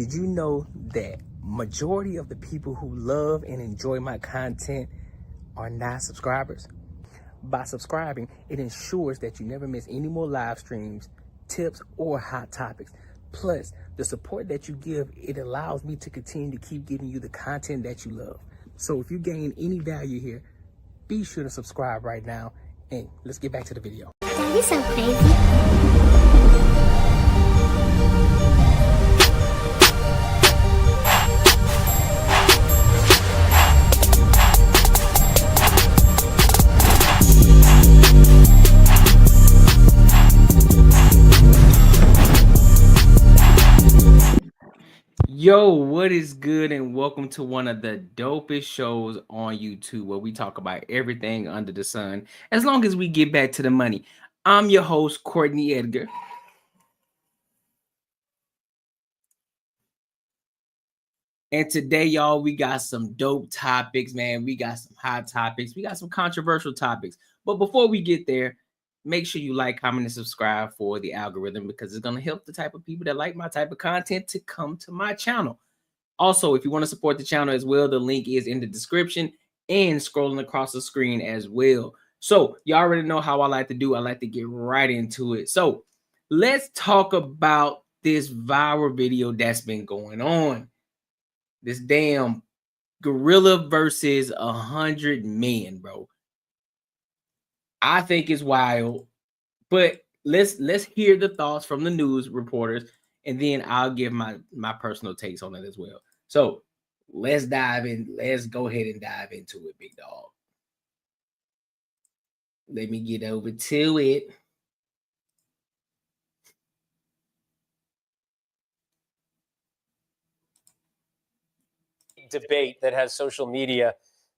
Did you know that majority of the people who love and enjoy my content are not subscribers? By subscribing, it ensures that you never miss any more live streams, tips, or hot topics. Plus, the support that you give, it allows me to continue to keep giving you the content that you love. So if you gain any value here, be sure to subscribe right now. And let's get back to the video. That is so crazy. Yo, what is good, and welcome to one of the dopest shows on YouTube where we talk about everything under the sun as long as we get back to the money. I'm your host, Courtnee Edgar. And today, y'all, we got some dope topics, man. We got some hot topics. We got some controversial topics. But before we get there, make sure you like, comment, and subscribe for the algorithm because it's going to help the type of people that like my type of content to come to my channel. Also, if you want to support the channel as well, the link is in the description and scrolling across the screen as well. So you already know how I like to do. I like to get right into it. So let's talk about this viral video that's been going on. This damn gorilla versus 100 men, bro. I think it's wild, but let's hear the thoughts from the news reporters, and then I'll give my personal takes on it as well. So let's dive in. Let's go ahead and dive into it, big dog. Let me get over to it. Debate that has social media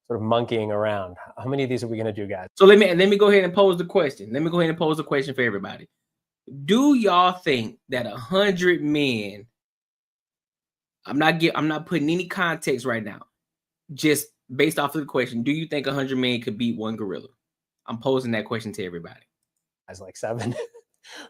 sort of monkeying around. How many of these are we going to do, guys? So let me go ahead and pose the question. Let me go ahead and pose the question for everybody. Do y'all think that 100 men? I'm not putting any context right now. Just based off of the question, do you think 100 men could beat one gorilla? I'm posing that question to everybody. Guys, like 7.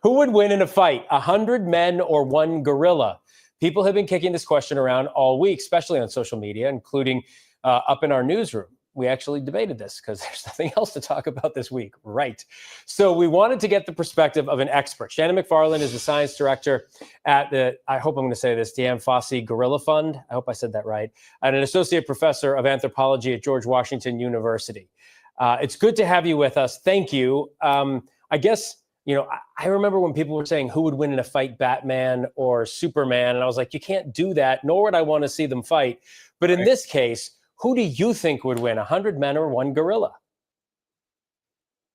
Who would win in a fight, 100 men or one gorilla? People have been kicking this question around all week, especially on social media, including up in our newsroom. We actually debated this because there's nothing else to talk about this week, right? So we wanted to get the perspective of an expert. Shannon McFarland is the science director at the, I hope I'm going to say this, Deanne Fossey Gorilla Fund. I hope I said that right. And an associate professor of anthropology at George Washington University. It's good to have you with us. Thank you. I guess, you know, I remember when people were saying who would win in a fight, Batman or Superman, and I was like, you can't do that, nor would I want to see them fight. But in this case, who do you think would win, 100 men or one gorilla?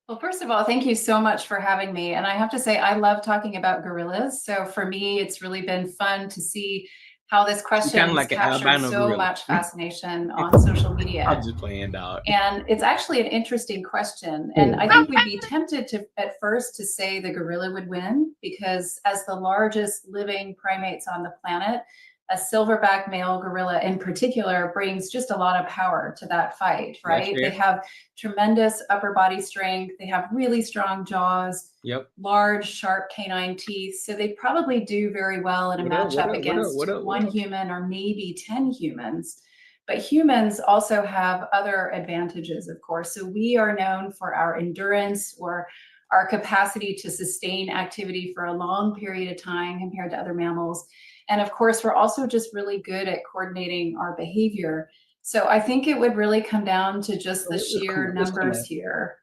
Well, first of all, thank you so much for having me. And I have to say, I love talking about gorillas. So for me, it's really been fun to see how this question has captured so much fascination on social media. I'm just playing, dog. And it's actually an interesting question. And I think we'd be tempted to, at first, to say the gorilla would win, because as the largest living primates on the planet, a silverback male gorilla in particular brings just a lot of power to that fight, right? They have tremendous upper body strength. They have really strong jaws, large, sharp canine teeth. So they probably do very well in a matchup against one human or maybe 10 humans. But humans also have other advantages, of course. So we are known for our endurance or our capacity to sustain activity for a long period of time compared to other mammals. And of course, we're also just really good at coordinating our behavior. So I think it would really come down to just the sheer numbers here.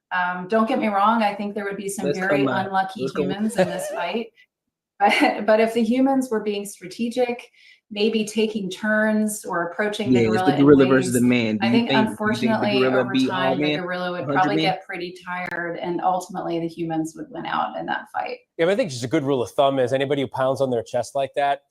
Don't get me wrong. I think there would be some very unlucky humans in this fight. But if the humans were being strategic, maybe taking turns or approaching the gorilla, it's the gorilla versus the man. I think unfortunately over time the gorilla would probably get pretty tired, and ultimately the humans would win out in that fight. Yeah, but I think just a good rule of thumb is anybody who pounds on their chest like that,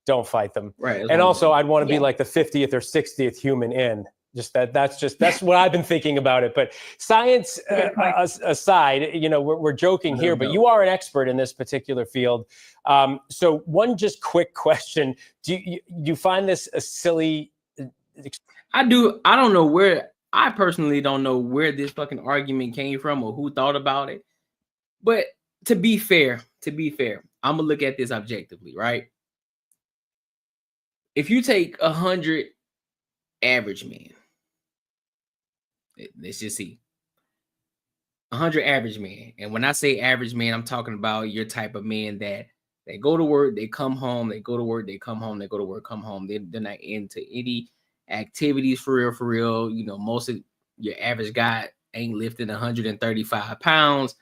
don't fight them. Right. And also, I'd want to be like the 50th or 60th human in. That's what I've been thinking about it. But science aside, you know, we're joking here, but you are an expert in this particular field. So one just quick question: do you find this a silly? I do. I don't know where. I personally don't know where this fucking argument came from or who thought about it. But to be fair, I'm gonna look at this objectively, right? if you take 100 average men, let's just see 100 average men. And when I say average men, I'm talking about your type of men that they go to work, they come home, they go to work, they come home, they go to work, come home. They're not into any activities for real, for real. You know, most of your average guy ain't lifting 135 pounds.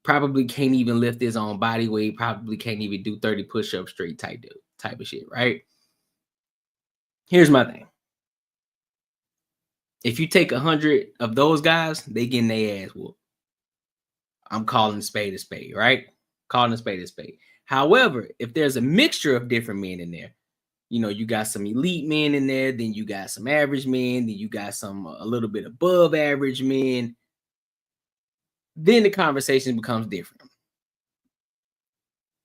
Probably can't even lift his own body weight. Probably can't even do 30 push-ups straight type of shit, right? Here's my thing. If you take 100 of those guys, they getting their ass whooped. I'm calling a spade, right? Calling a spade. However, if there's a mixture of different men in there, you know, you got some elite men in there, then you got some average men, then you got some a little bit above average men, then the conversation becomes different.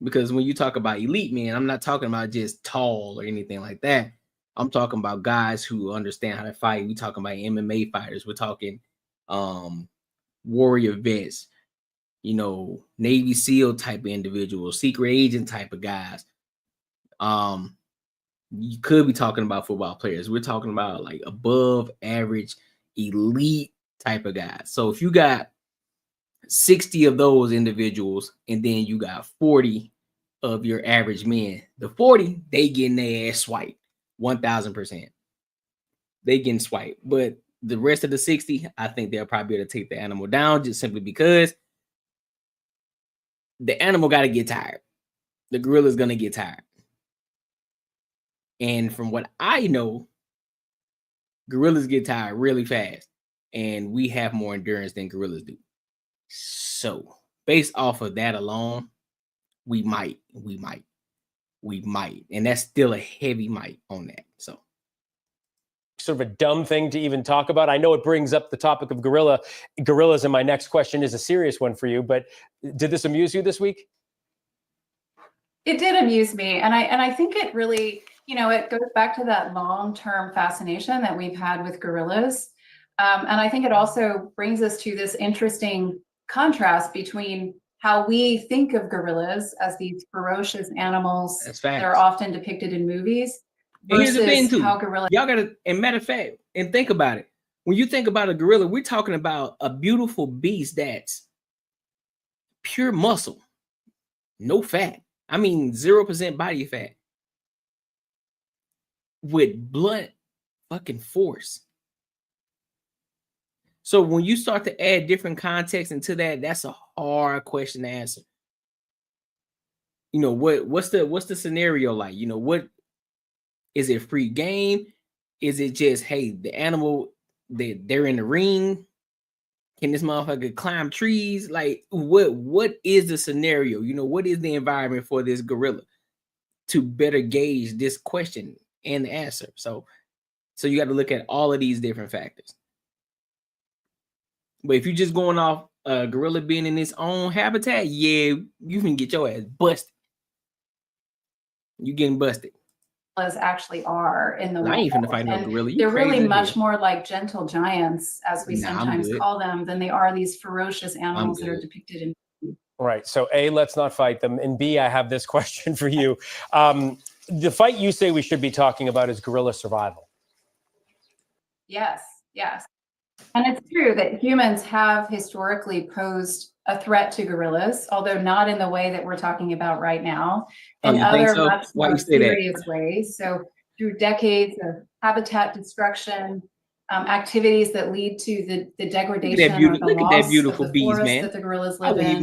Because when you talk about elite men, I'm not talking about just tall or anything like that. I'm talking about guys who understand how to fight. We're talking about MMA fighters. We're talking warrior vets, you know, Navy SEAL type of individuals, secret agent type of guys. You could be talking about football players. We're talking about like above average, elite type of guys. So if you got 60 of those individuals and then you got 40 of your average men, the 40, they getting their ass swiped 1,000%. They getting swiped. But the rest of the 60, I think they'll probably be able to take the animal down just simply because the animal got to get tired. The gorilla's going to get tired. And from what I know, gorillas get tired really fast. And we have more endurance than gorillas do. So based off of that alone, we might. And that's still a heavy might on that. So sort of a dumb thing to even talk about. I know it brings up the topic of gorillas, and my next question is a serious one for you, but did this amuse you this week? It did amuse me. And I think it really, you know, it goes back to that long-term fascination that we've had with gorillas. And I think it also brings us to this interesting contrast between how we think of gorillas as these ferocious animals that are often depicted in movies versus here's the thing too. How gorillas. Y'all gotta, and matter of fact, and think about it. When you think about a gorilla, we're talking about a beautiful beast that's pure muscle, no fat. I mean, 0% body fat with blunt fucking force. So when you start to add different context into that, that's a hard question to answer. You know, what's the scenario like? You know, what is it? Free game? Is it just, hey, the animal, they're in the ring? Can this motherfucker climb trees? Like, what is the scenario? You know, what is the environment for this gorilla to better gauge this question and the answer? So you got to look at all of these different factors. But if you're just going off a gorilla being in its own habitat, yeah, you can get your ass busted. You getting busted. Actually are in the I ain't finna fight no gorilla. They're really much more like gentle giants, as we sometimes call them, than they are these ferocious animals that are depicted in. Right. So A, let's not fight them. And B, I have this question for you. The fight you say we should be talking about is gorilla survival. Yes. And it's true that humans have historically posed a threat to gorillas, although not in the way that we're talking about right now, in other much more serious ways. So through decades of habitat destruction, activities that lead to the degradation or the loss of the forest that the gorillas live in,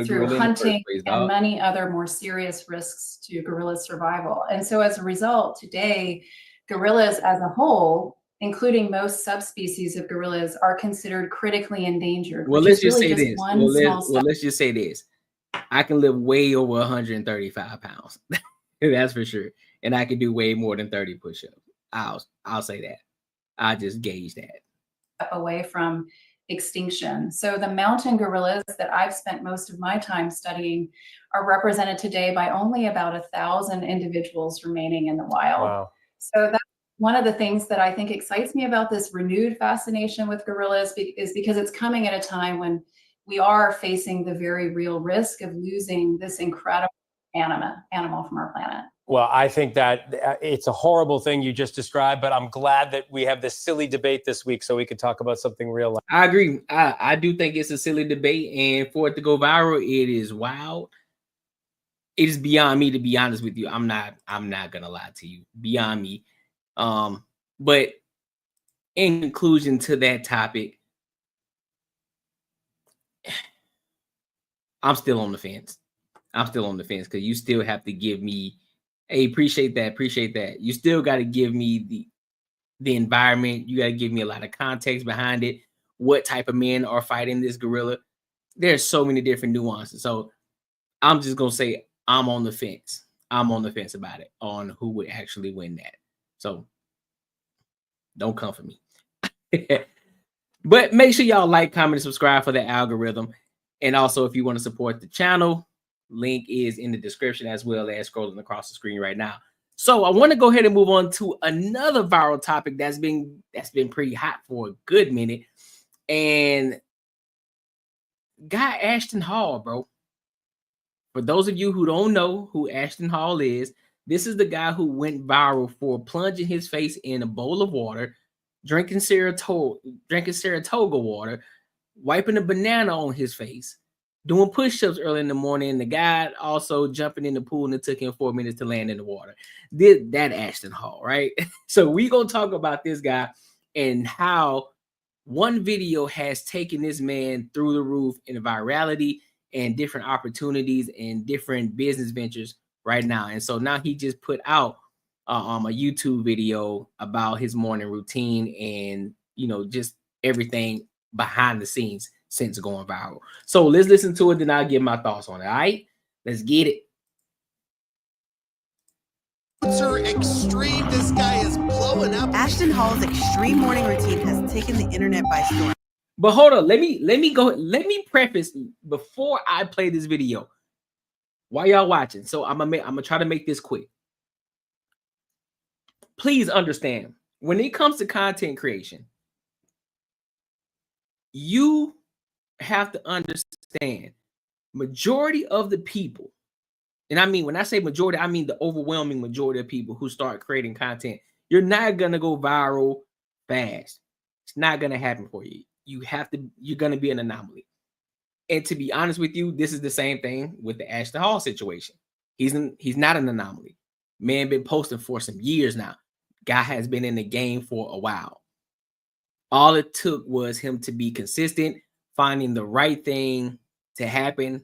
through hunting and many other more serious risks to gorilla survival. And so as a result, today, gorillas as a whole, including most subspecies of gorillas, are considered critically endangered. Well, let's just say this. Let's just say this. I can live way over 135 pounds. That's for sure. And I can do way more than 30 push-ups. I'll say that. I just gauge that. Away from extinction. So the mountain gorillas that I've spent most of my time studying are represented today by only about 1,000 individuals remaining in the wild. Wow. So that's one of the things that I think excites me about this renewed fascination with gorillas is because it's coming at a time when we are facing the very real risk of losing this incredible animal from our planet. Well, I think that it's a horrible thing you just described, but I'm glad that we have this silly debate this week so we could talk about something real life. I agree. I do think it's a silly debate, and for it to go viral, it is wild. It is beyond me, to be honest with you. I'm not gonna lie to you. Beyond me. But in conclusion to that topic, I'm still on the fence. I'm still on the fence because you still have to give me, hey, appreciate that. You still got to give me the environment. You got to give me a lot of context behind it. What type of men are fighting this gorilla? There's so many different nuances. So I'm just gonna say I'm on the fence. I'm on the fence about it, on who would actually win that. So don't come for me. But make sure y'all like, comment, and subscribe for the algorithm. And also, if you want to support the channel, link is in the description as well as scrolling across the screen right now. So I want to go ahead and move on to another viral topic that's been pretty hot for a good minute. And guy Ashton Hall, bro. For those of you who don't know who Ashton Hall is, this is the guy who went viral for plunging his face in a bowl of water, drinking Saratoga water, wiping a banana on his face, doing push-ups early in the morning, and the guy also jumping in the pool, and it took him 4 minutes to land in the water. Did that Ashton Hall, right? So we gonna talk about this guy and how one video has taken this man through the roof in virality and different opportunities and different business ventures right now. And so now he just put out a YouTube video about his morning routine and, you know, just everything behind the scenes since going viral. So let's listen to it, then I'll give my thoughts on it. All right, let's get it. Extreme, this guy is blowing up. Ashton Hall's extreme morning routine has taken the internet by storm. But hold on, let me preface before I play this video. While y'all watching, so I'm gonna try to make this quick. Please understand, when it comes to content creation, you have to understand majority of the people, and I mean, when I say majority, I mean the overwhelming majority of people who start creating content, you're not gonna go viral fast. It's not gonna happen for you. You're gonna be an anomaly. And to be honest with you, this is the same thing with the Ashton Hall situation. He's not an anomaly. Man been posting for some years now. Guy has been in the game for a while. All it took was him to be consistent, finding the right thing to happen,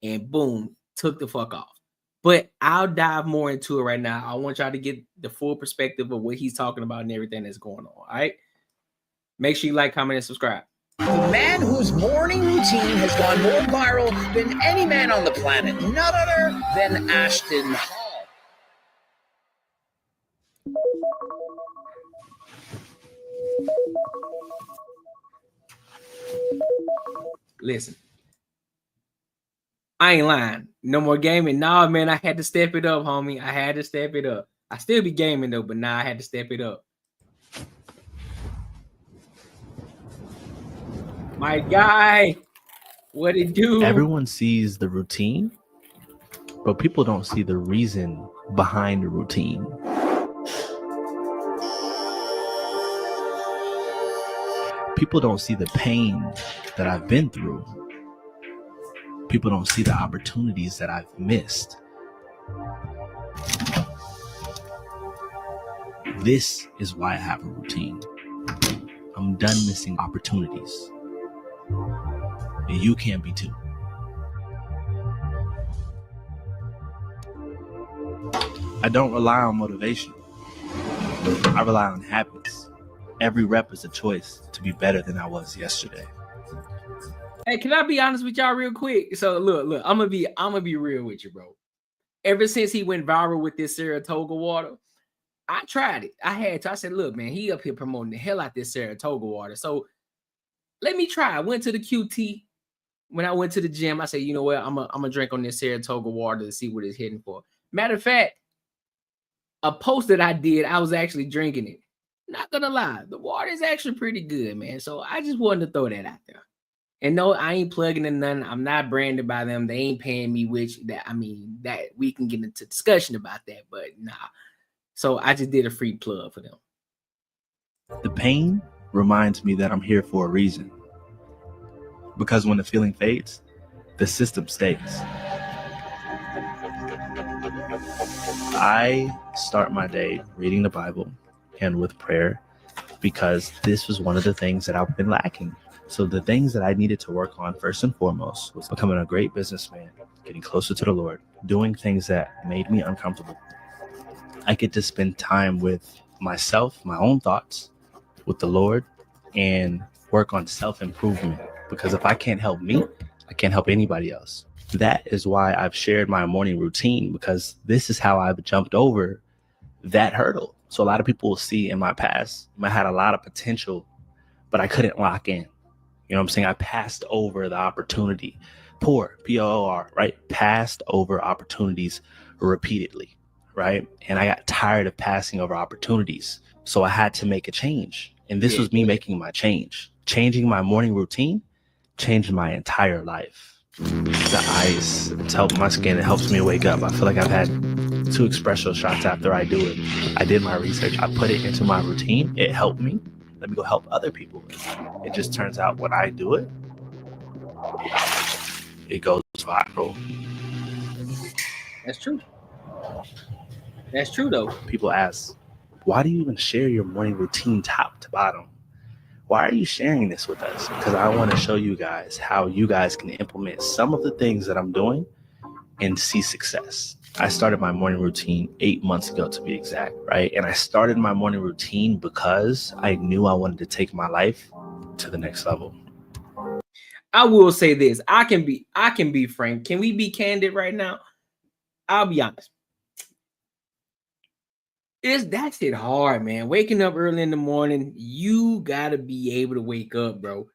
and boom, took the fuck off. But I'll dive more into it right now. I want y'all to get the full perspective of what he's talking about and everything that's going on. All right. Make sure you like, comment, and subscribe. The man whose morning routine has gone more viral than any man on the planet, none other than Ashton Hall. Listen, I ain't lying. No more gaming. Nah, man, I had to step it up, homie. I had to step it up. I still be gaming though, but now I had to step it up. My guy, what it do? Everyone sees the routine, but people don't see the reason behind the routine. People don't see the pain that I've been through. People don't see the opportunities that I've missed. This is why I have a routine. I'm done missing opportunities. And you can be too. I don't rely on motivation. I rely on habits. Every rep is a choice to be better than I was yesterday. Hey, can I be honest with y'all real quick? So look, I'm gonna be real with you, bro. Ever since he went viral with this Saratoga water, I tried it. I had to. I said, look, man, he up here promoting the hell out this Saratoga water. So let me try. I went to the QT. When I went to the gym, I said, you know what? I'm gonna drink on this Saratoga water to see what it's hitting for. Matter of fact, a post that I did, I was actually drinking it. Not gonna lie, the water is actually pretty good, man. So I just wanted to throw that out there. And no, I ain't plugging in none. I'm not branded by them. They ain't paying me, which that we can get into discussion about that, but nah. So I just did a free plug for them. The pain reminds me that I'm here for a reason. Because when the feeling fades, the system stays. I start my day reading the Bible and with prayer because this was one of the things that I've been lacking. So the things that I needed to work on first and foremost was becoming a great businessman, getting closer to the Lord, doing things that made me uncomfortable. I get to spend time with myself, my own thoughts, with the Lord, and work on self-improvement. Because if I can't help me, I can't help anybody else. That is why I've shared my morning routine, because this is how I've jumped over that hurdle. So a lot of people will see in my past, I had a lot of potential, but I couldn't lock in. You know what I'm saying? I passed over the opportunity. P-O-O-R, right? Passed over opportunities repeatedly, right? And I got tired of passing over opportunities. So I had to make a change. And this was me making my change. Changing my morning routine changed my entire life. The ice, it's helped my skin. It helps me wake up. I feel like I've had 2 espresso shots after I do it. I did my research. I put it into my routine. It helped me. Let me go help other people. It just turns out when I do it, it goes viral. That's true. That's true, though. People ask, why do you even share your morning routine top to bottom? Why are you sharing this with us? Because I want to show you guys how you guys can implement some of the things that I'm doing and see success. I started my morning routine 8 months ago, to be exact, right? And I started my morning routine because I knew I wanted to take my life to the next level. I will say this. I can be frank. Can we be candid right now? I'll be honest. That shit hard, man. Waking up early in the morning, you gotta be able to wake up, bro.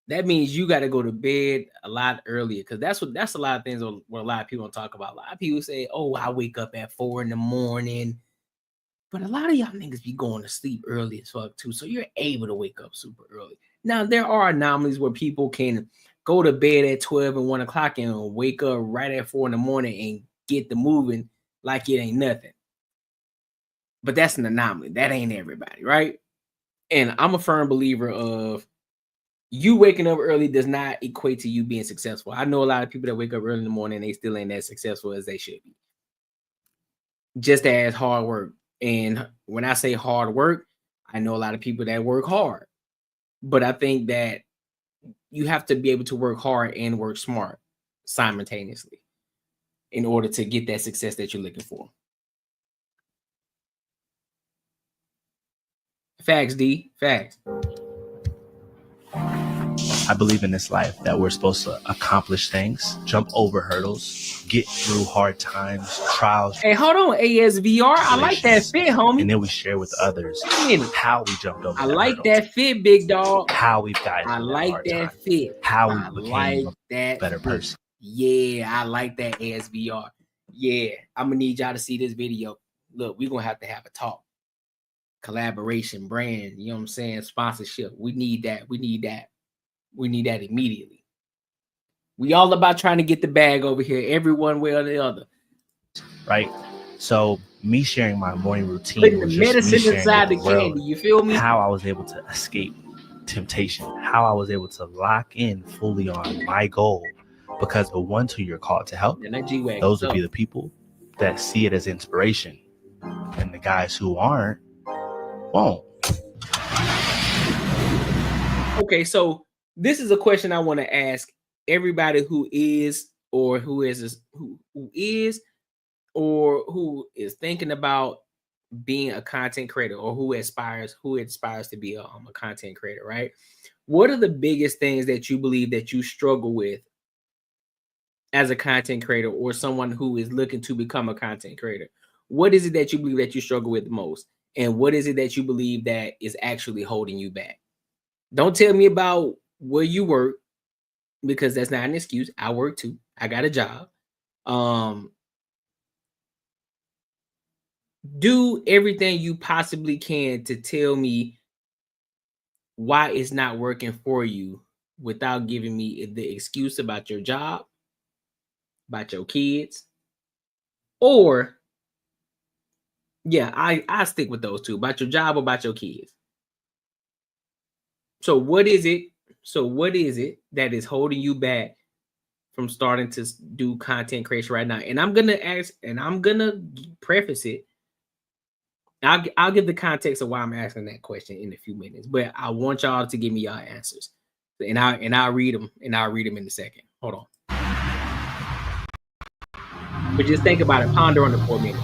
That means you gotta go to bed a lot earlier, because that's a lot of things what a lot of people don't talk about. A lot of people say, "Oh, I wake up at 4 in the morning," but a lot of y'all niggas be going to sleep early as fuck too, so you're able to wake up super early. Now there are anomalies where people can go to bed at 12 and 1 o'clock and wake up right at 4 in the morning and get the moving like it ain't nothing. But that's an anomaly. That ain't everybody, right? And I'm a firm believer of you waking up early does not equate to you being successful. I know a lot of people that wake up early in the morning and they still ain't as successful as they should be. Just as hard work. And when I say hard work, I know a lot of people that work hard. But I think that you have to be able to work hard and work smart simultaneously in order to get that success that you're looking for. Facts, D. Facts. I believe in this life that we're supposed to accomplish things, jump over hurdles, get through hard times, trials. Hey, hold on, ASVR. I like that fit, homie. And then we share with others how we jumped over. I like that fit, big dog. How we've gotten. I like that fit. How we became a better person. Yeah, I like that ASVR. Yeah, I'm gonna need y'all to see this video. Look, we're gonna have a talk. Collaboration, brand, you know what I'm saying? Sponsorship. We need that. We need that immediately. We all about trying to get the bag over here, every one way or the other. Right? So me sharing my morning routine putting was the just medicine inside the candy, you feel me? How I was able to escape temptation, how I was able to lock in fully on my goal, because the ones who you're called to help, those would be the people that see it as inspiration, and the guys who aren't won't. Okay, so this is a question I want to ask everybody who is thinking about being a content creator, or who aspires to be a content creator, right? What are the biggest things that you believe that you struggle with as a content creator, or someone who is looking to become a content creator? What is it that you believe that you struggle with the most? And what is it that you believe that is actually holding you back? Don't tell me about where you work, because that's not an excuse. I work too. I got a job. Do everything you possibly can to tell me why it's not working for you, without giving me the excuse about your job, about your kids, or yeah, I stick with those two, about your job or about your kids. So what is it? So what is it that is holding you back from starting to do content creation right now? And I'm gonna ask, and I'm gonna preface it. I'll give the context of why I'm asking that question in a few minutes, but I want y'all to give me y'all answers, and I'll read them, and I'll read them in a second. Hold on, but just think about it, ponder on it for a minute.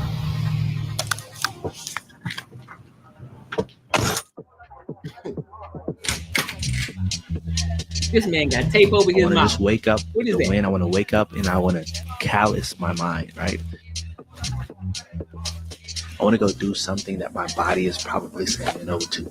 This man got tape over his mouth. Just wake up. What is that? When I want to wake up and I want to callous my mind, right? I want to go do something that my body is probably saying no to.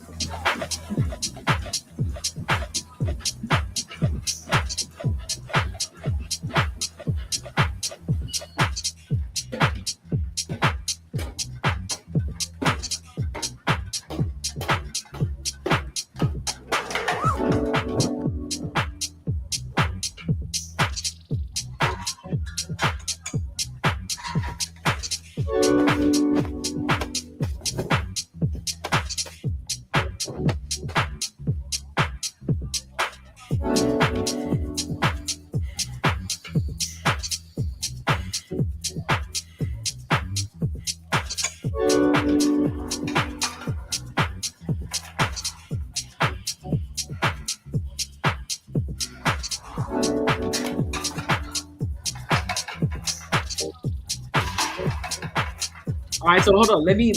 All right, so hold on. Let me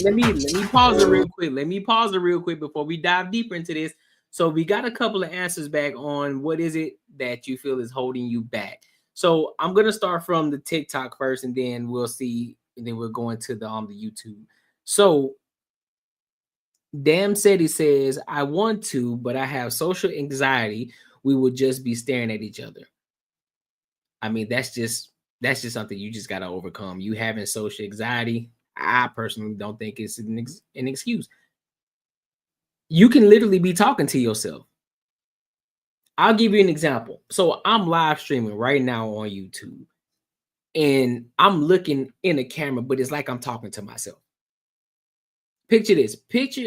pause it real quick. Let me pause it real quick before we dive deeper into this. So we got a couple of answers back on what is it that you feel is holding you back. So I'm gonna start from the TikTok first, and then we'll see, and then we'll go into the YouTube. So Damn said, he says, I want to, but I have social anxiety. We will just be staring at each other. I mean, that's just something you just got to overcome. You having social anxiety, I personally don't think it's an excuse. You can literally be talking to yourself. I'll give you an example. So I'm live streaming right now on YouTube, and I'm looking in a camera, but it's like I'm talking to myself. Picture this.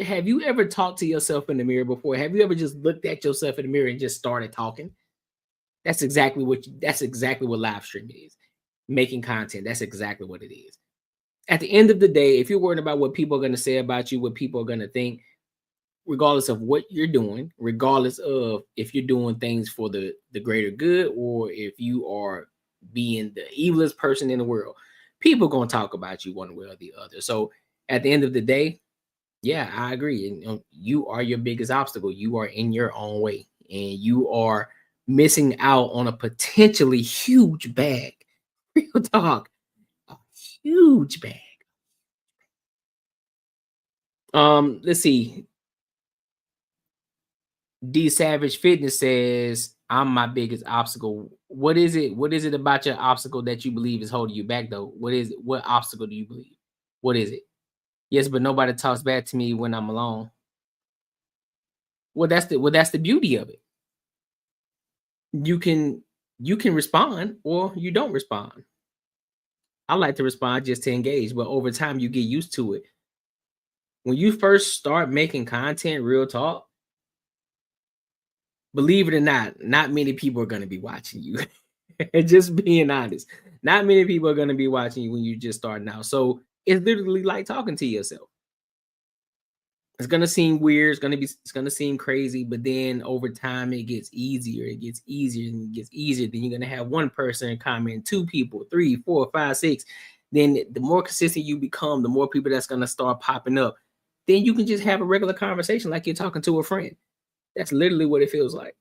Have you ever talked to yourself in the mirror before? Have you ever just looked at yourself in the mirror and just started talking? That's exactly what live streaming is. Making content. That's exactly what it is. At the end of the day, if you're worried about what people are going to say about you, what people are going to think, regardless of what you're doing, regardless of if you're doing things for the greater good, or if you are being the evilest person in the world, people are going to talk about you one way or the other. So at the end of the day, yeah, I agree. You are your biggest obstacle. You are in your own way, and you are missing out on a potentially huge bag. Real talk, a huge bag. Let's see. D Savage Fitness says, I'm my biggest obstacle. What is it? What is it about your obstacle that you believe is holding you back, though? What is it? What obstacle do you believe? What is it? Yes, but nobody talks back to me when I'm alone. Well, that's the beauty of it. You can respond or you don't respond. I like to respond just to engage, but over time you get used to it. When you first start making content, real talk, believe it or not many people are going to be watching you. Just being honest, not many people are going to be watching you when you're just starting out. So it's literally like talking to yourself. It's going to seem weird. It's going to seem crazy, but then over time it gets easier. It gets easier and it gets easier. Then you're going to have one person comment, 2 people, 3, 4, 5, 6. Then the more consistent you become, the more people that's going to start popping up. Then you can just have a regular conversation like you're talking to a friend. That's literally what it feels like.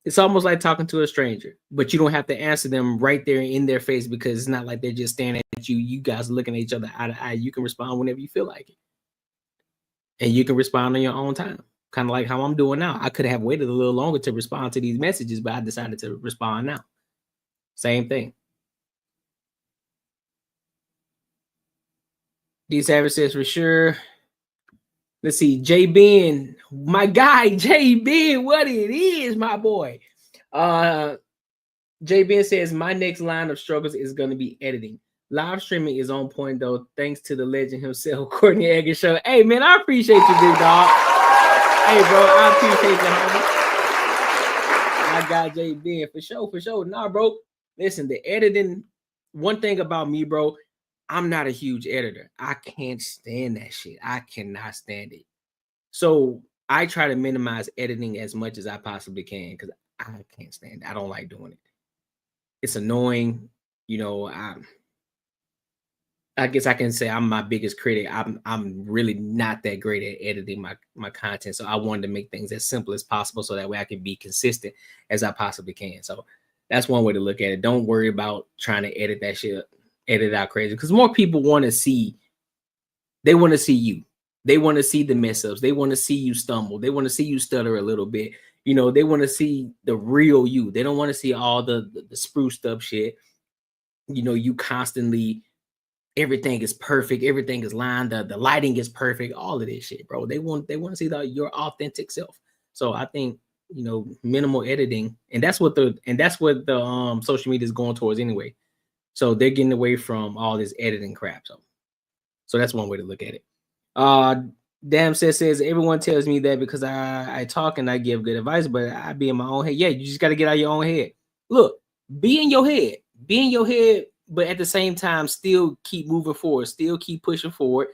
It's almost like talking to a stranger, but you don't have to answer them right there in their face, because it's not like they're just staring at you. You guys looking at each other eye to eye. You can respond whenever you feel like it. And you can respond on your own time, kind of like how I'm doing now. I could have waited a little longer to respond to these messages, but I decided to respond now. Same thing. D Savage says, for sure. Let's see, J Ben, my guy, J Ben, what it is, my boy. J Ben says my next line of struggles is going to be editing. Live streaming is on point though, thanks to the legend himself, Courtnee Edgar Show. Hey man, I appreciate you, big dog. Hey bro, I appreciate you, homie. I got J Ben for sure. Nah, bro. Listen, the editing. One thing about me, bro, I'm not a huge editor. I can't stand that shit. I cannot stand it. So I try to minimize editing as much as I possibly can because I can't stand it. I don't like doing it. It's annoying, you know. I guess I can say I'm my biggest critic. I'm really not that great at editing my content. So I wanted to make things as simple as possible so that way I can be consistent as I possibly can. So that's one way to look at it. Don't worry about trying to edit that shit, edit out crazy. Because more people want to see, they want to see you. They want to see the mess ups. They want to see you stumble. They want to see you stutter a little bit. You know, they want to see the real you. They don't want to see all the spruced up shit. You know, you constantly, everything is perfect, everything is lined up, the lighting is perfect, all of this shit, bro. They want to see your authentic self. So I think, you know, minimal editing, and that's what the social media is going towards anyway. So they're getting away from all this editing crap. So that's one way to look at it. Damn says everyone tells me that because I talk and I give good advice, but I be in my own head. Yeah, you just got to get out of your own head. Look, be in your head, but at the same time, still keep moving forward, still keep pushing forward.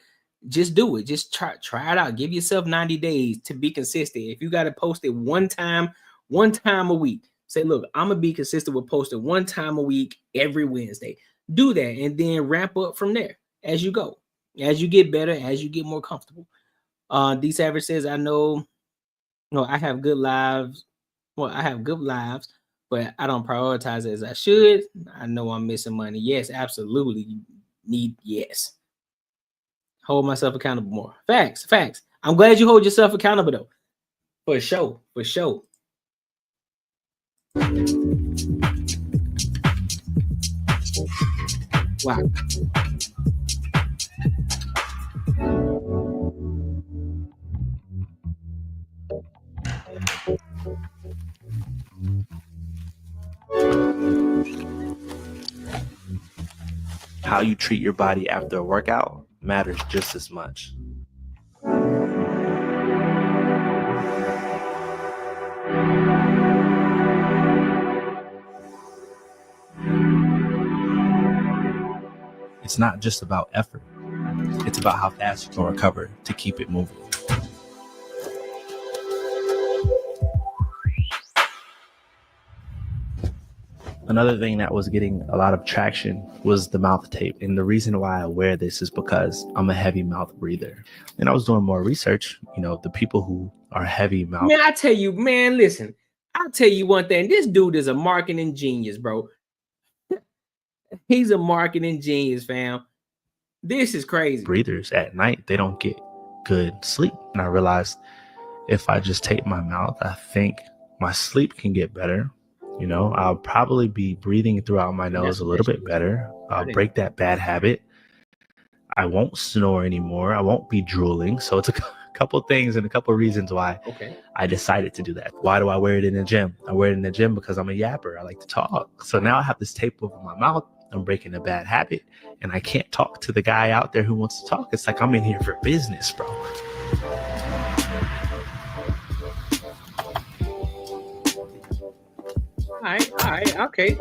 Just do it. Just try it out. Give yourself 90 days to be consistent. If you got to post it one time a week, say, look, I'm gonna be consistent with posting one time a week every Wednesday. Do that, and then ramp up from there as you go, as you get better, as you get more comfortable. D Savage says, I have good lives. Well, I have good lives, but I don't prioritize it as I should. I know I'm missing money. Yes, absolutely. Yes. Hold myself accountable more. Facts. I'm glad you hold yourself accountable though. For sure. Wow. How you treat your body after a workout matters just as much. It's not just about effort. It's about how fast you can recover to keep it moving. Another thing that was getting a lot of traction was the mouth tape. And the reason why I wear this is because I'm a heavy mouth breather. And I was doing more research, you know, the people who are heavy mouth. Man, I tell you, man, listen, I'll tell you one thing. This dude is a marketing genius, bro. He's a marketing genius, fam. This is crazy. Breathers at night, they don't get good sleep. And I realized if I just tape my mouth, I think my sleep can get better. You know, I'll probably be breathing throughout my nose a little bit better. I'll break that bad habit. I won't snore anymore. I won't be drooling. So it's a couple things and a couple reasons why I decided to do that. Why do I wear it in the gym? I wear it in the gym because I'm a yapper. I like to talk. So now I have this tape over my mouth. I'm breaking a bad habit. And I can't talk to the guy out there who wants to talk. It's like I'm in here for business, bro. All right, okay.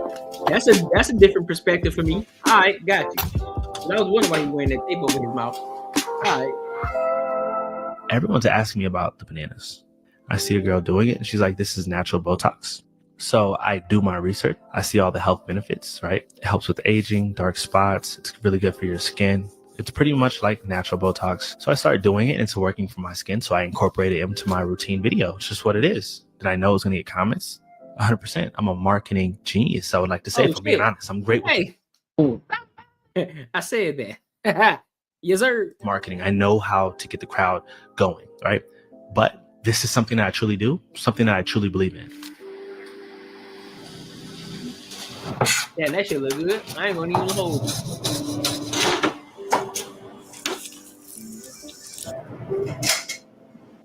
That's a different perspective for me. All right, got you. I was wondering why he wearing that tape over his mouth. All right. Everyone's asking me about the bananas. I see a girl doing it, and she's like, this is natural Botox. So I do my research. I see all the health benefits, right? It helps with aging, dark spots. It's really good for your skin. It's pretty much like natural Botox. So I started doing it, and it's working for my skin. So I incorporated it into my routine video. It's just what it is. Did I know it was going to get comments? 100%. I'm a marketing genius. I would like to say, for being honest, I'm great with it. I said that. Yes, sir. Marketing. I know how to get the crowd going, right? But this is something that I truly do, something that I truly believe in. Yeah, that shit look good. I ain't gonna even hold you.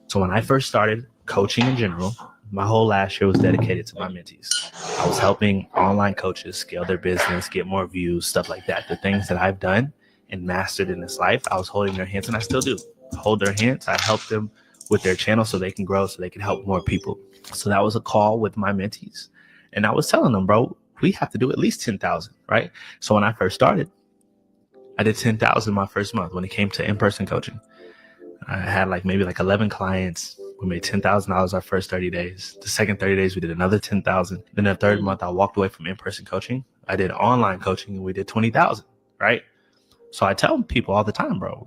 So when I first started coaching in general, my whole last year was dedicated to my mentees. I was helping online coaches scale their business, get more views, stuff like that. The things that I've done and mastered in this life, I was holding their hands, and I still do. Hold their hands. I help them with their channel so they can grow, so they can help more people. So that was a call with my mentees. And I was telling them, bro, we have to do at least 10,000, right? So when I first started, I did 10,000 my first month when it came to in-person coaching. I had maybe 11 clients. We made $10,000 our first 30 days. The second 30 days, we did another 10,000. Then the third month, I walked away from in-person coaching. I did online coaching, and we did 20,000, right? So I tell people all the time, bro,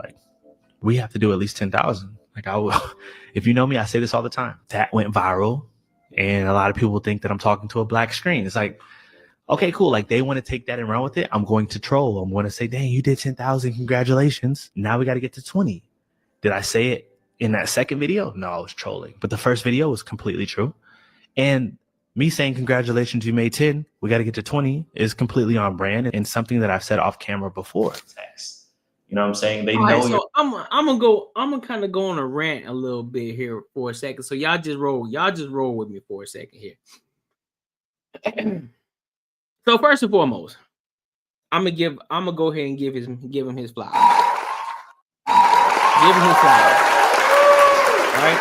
we have to do at least 10,000. I will, if you know me, I say this all the time. That went viral, and a lot of people think that I'm talking to a black screen. It's okay, cool. They want to take that and run with it. I'm going to troll. I'm going to say, dang, you did 10,000. Congratulations. Now we got to get to 20. Did I say it in that second video? No, I was trolling. But the first video was completely true. And me saying, congratulations, you made 10. We got to get to 20 is completely on brand and something that I've said off camera before. You know what I'm saying? They know. So I'm gonna kind of go on a rant a little bit here for a second. So y'all just roll with me for a second here. So first and foremost, I'm gonna go ahead and give him his flowers. Give him his flowers. Right?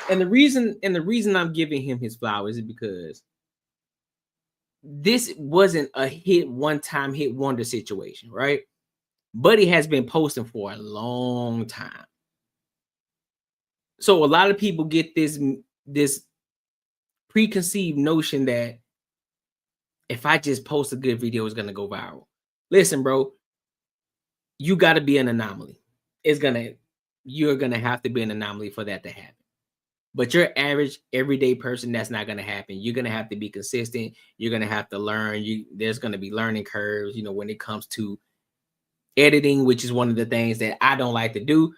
And the reason I'm giving him his flowers is because this wasn't a one-time hit wonder situation, right? Buddy has been posting for a long time. So a lot of people get this preconceived notion that if I just post a good video, it's gonna go viral. Listen, bro, you gotta be an anomaly. You're gonna have to be an anomaly for that to happen. But your average everyday person, that's not gonna happen. You're gonna have to be consistent. You're gonna have to learn. There's gonna be learning curves, when it comes to editing, which is one of the things that I don't like to do,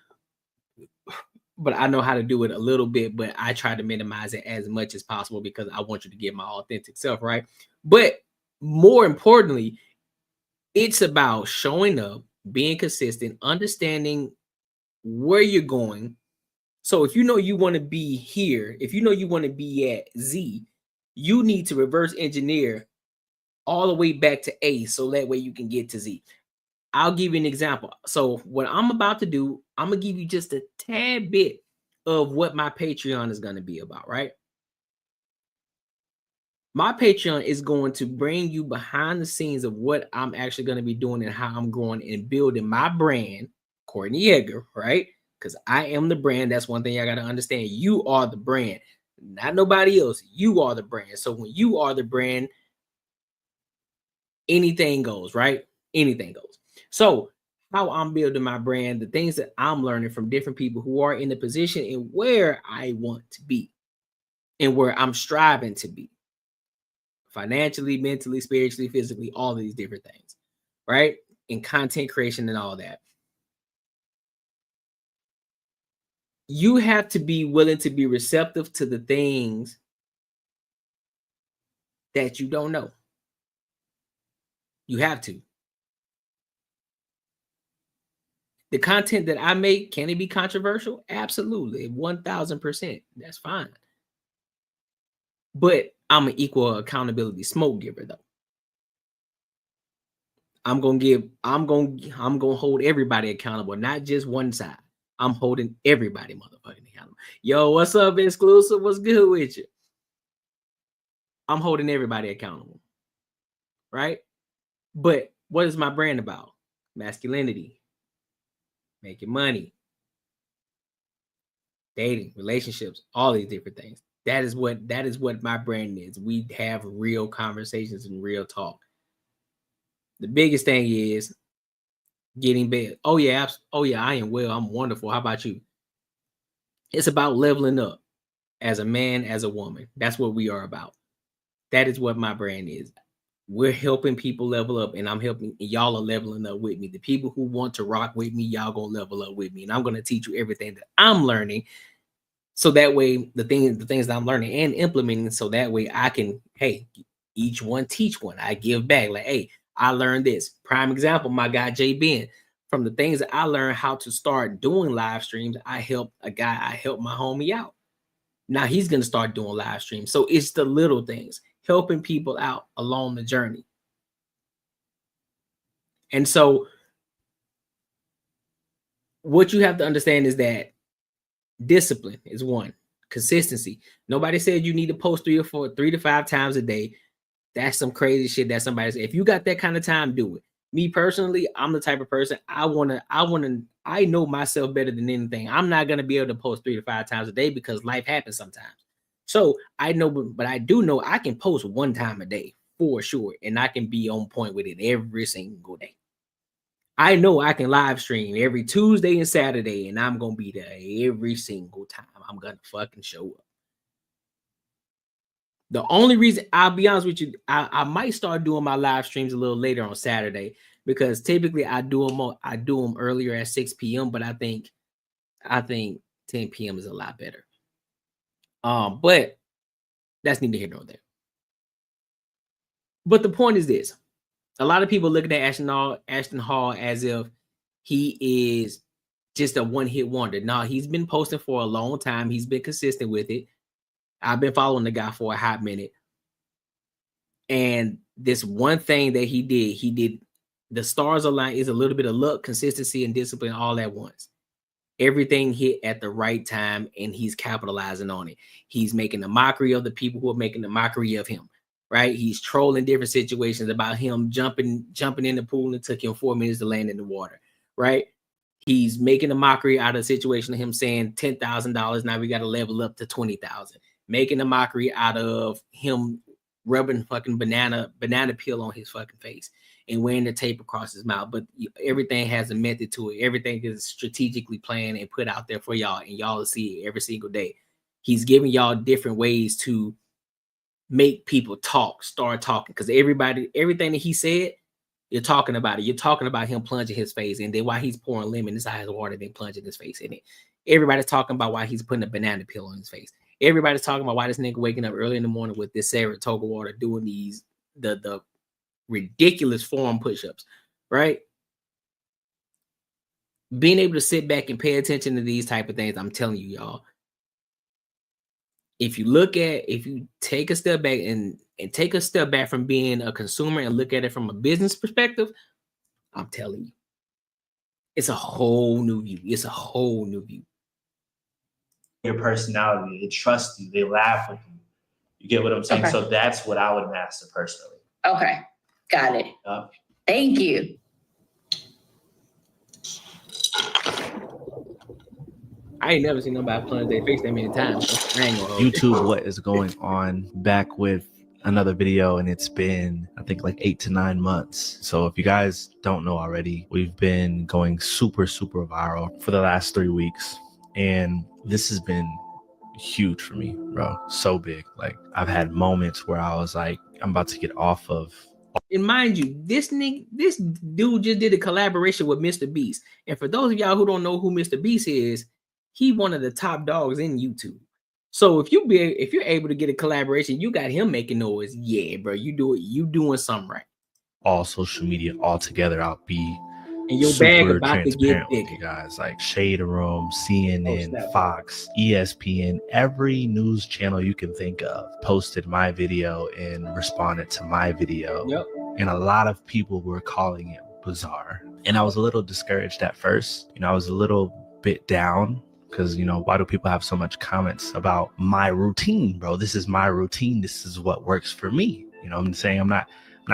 but I know how to do it a little bit, but I try to minimize it as much as possible because I want you to get my authentic self, right? But more importantly, it's about showing up, being consistent, understanding where you're going. So if you know you want to be here, if you know you want to be at Z, you need to reverse engineer all the way back to A so that way you can get to Z. I'll give you an example. So what I'm about to do, I'm going to give you just a tad bit of what my Patreon is going to be about, right? My Patreon is going to bring you behind the scenes of what I'm actually going to be doing and how I'm growing and building my brand, Courtnee Edgar, right? Because I am the brand. That's one thing I got to understand. You are the brand, not nobody else. You are the brand. So when you are the brand, anything goes, right? Anything goes. So how I'm building my brand, the things that I'm learning from different people who are in the position and where I want to be and where I'm striving to be financially, mentally, spiritually, physically, all of these different things, right? And content creation and all that. You have to be willing to be receptive to the things that you don't know. You have to. The content that I make, can it be controversial? Absolutely, 1000%. That's fine. But I'm an equal accountability smoke giver, though. I'm gonna hold everybody accountable, not just one side. I'm holding everybody motherfucking accountable. Yo, what's up, exclusive? What's good with you? I'm holding everybody accountable, right? But what is my brand about? Masculinity. Making money, dating, relationships, all these different things. That is what my brand is. We have real conversations and real talk. The biggest thing is getting better. Oh yeah, I am well. I'm wonderful. How about you? It's about leveling up as a man, as a woman. That's what we are about. That is what my brand is. We're helping people level up, and I'm helping, and y'all are leveling up with me. The people who want to rock with me, y'all gonna level up with me, and I'm gonna teach you everything that I'm learning. So that way, the things that I'm learning and implementing, so that way I can, hey, each one teach one. I give back, like, hey, I learned this. Prime example, my guy Jay Ben. From the things that I learned how to start doing live streams, I helped my homie out. Now he's gonna start doing live streams. So it's the little things. helping people out along the journey. And so what you have to understand is that discipline is one, consistency. Nobody said you need to post 3 to 5 times a day. That's some crazy shit that somebody said. If you got that kind of time, do it. Me personally, I'm the type of person I know myself better than anything. I'm not gonna be able to post 3 to 5 times a day because life happens sometimes. So I know, but I do know I can post 1 time a day for sure, and I can be on point with it every single day. I know I can live stream every Tuesday and Saturday, and I'm gonna be there every single time. I'm gonna fucking show up. The only reason, I'll be honest with you, I might start doing my live streams a little later on Saturday, because typically I do them earlier at 6 p.m. But I think 10 p.m. is a lot better. But that's neither here nor there. But the point is this: a lot of people looking at Ashton Hall as if he is just a one-hit wonder. No, he's been posting for a long time. He's been consistent with it. I've been following the guy for a hot minute. And this one thing that he did, the stars align, is a little bit of luck, consistency, and discipline all at once. Everything hit at the right time, and he's capitalizing on it. He's making a mockery of the people who are making a mockery of him, right? He's trolling different situations about him jumping in the pool, and it took him 4 minutes to land in the water, right? He's making a mockery out of the situation of him saying $10,000, now we got to level up to $20,000. Making a mockery out of him rubbing fucking banana peel on his fucking face and wearing the tape across his mouth. But everything has a method to it. Everything is strategically planned and put out there for y'all, and y'all will see it every single day. He's giving y'all different ways to make people start talking, because everything that he said, you're talking about it. You're talking about him plunging his face, and then while he's pouring lemon inside his water, then plunging his face in it. Everybody's talking about why he's putting a banana peel on his face. Everybody's talking about why this nigga waking up early in the morning with this Saratoga water doing the ridiculous form push-ups, right? Being able to sit back and pay attention to these type of things, I'm telling you, y'all, if you take a step back and take a step back from being a consumer and look at it from a business perspective, I'm telling you, it's a whole new view. It's a whole new view. Your personality, they trust you, they laugh with you. You get what I'm saying? Okay. So that's what I would master personally. Okay, got it. Thank you. I ain't never seen nobody plunge their face that many times. So I ain't gonna hold it. YouTube, what is going on? Back with another video, and it's been, I think, like 8 to 9 months. So if you guys don't know already, we've been going super viral for the last 3 weeks, and this has been huge for me, bro. So big. Like, I've had moments where I was like, I'm about to get off of. And mind you, this dude just did a collaboration with Mr. Beast. And for those of y'all who don't know who Mr. Beast is, he one of the top dogs in YouTube. So if you're able to get a collaboration, you got him making noise. Yeah, bro, you doing something right. All social media all together, I'll be and your bag super about to get transparent with thick. you guys. Like Shade Room, CNN, Fox, ESPN, every news channel you can think of posted my video and responded to my video. Yep. And a lot of people were calling it bizarre. And I was a little discouraged at first. I was a little bit down, because, why do people have so much comments about my routine, bro? This is my routine. This is what works for me. I'm saying I'm not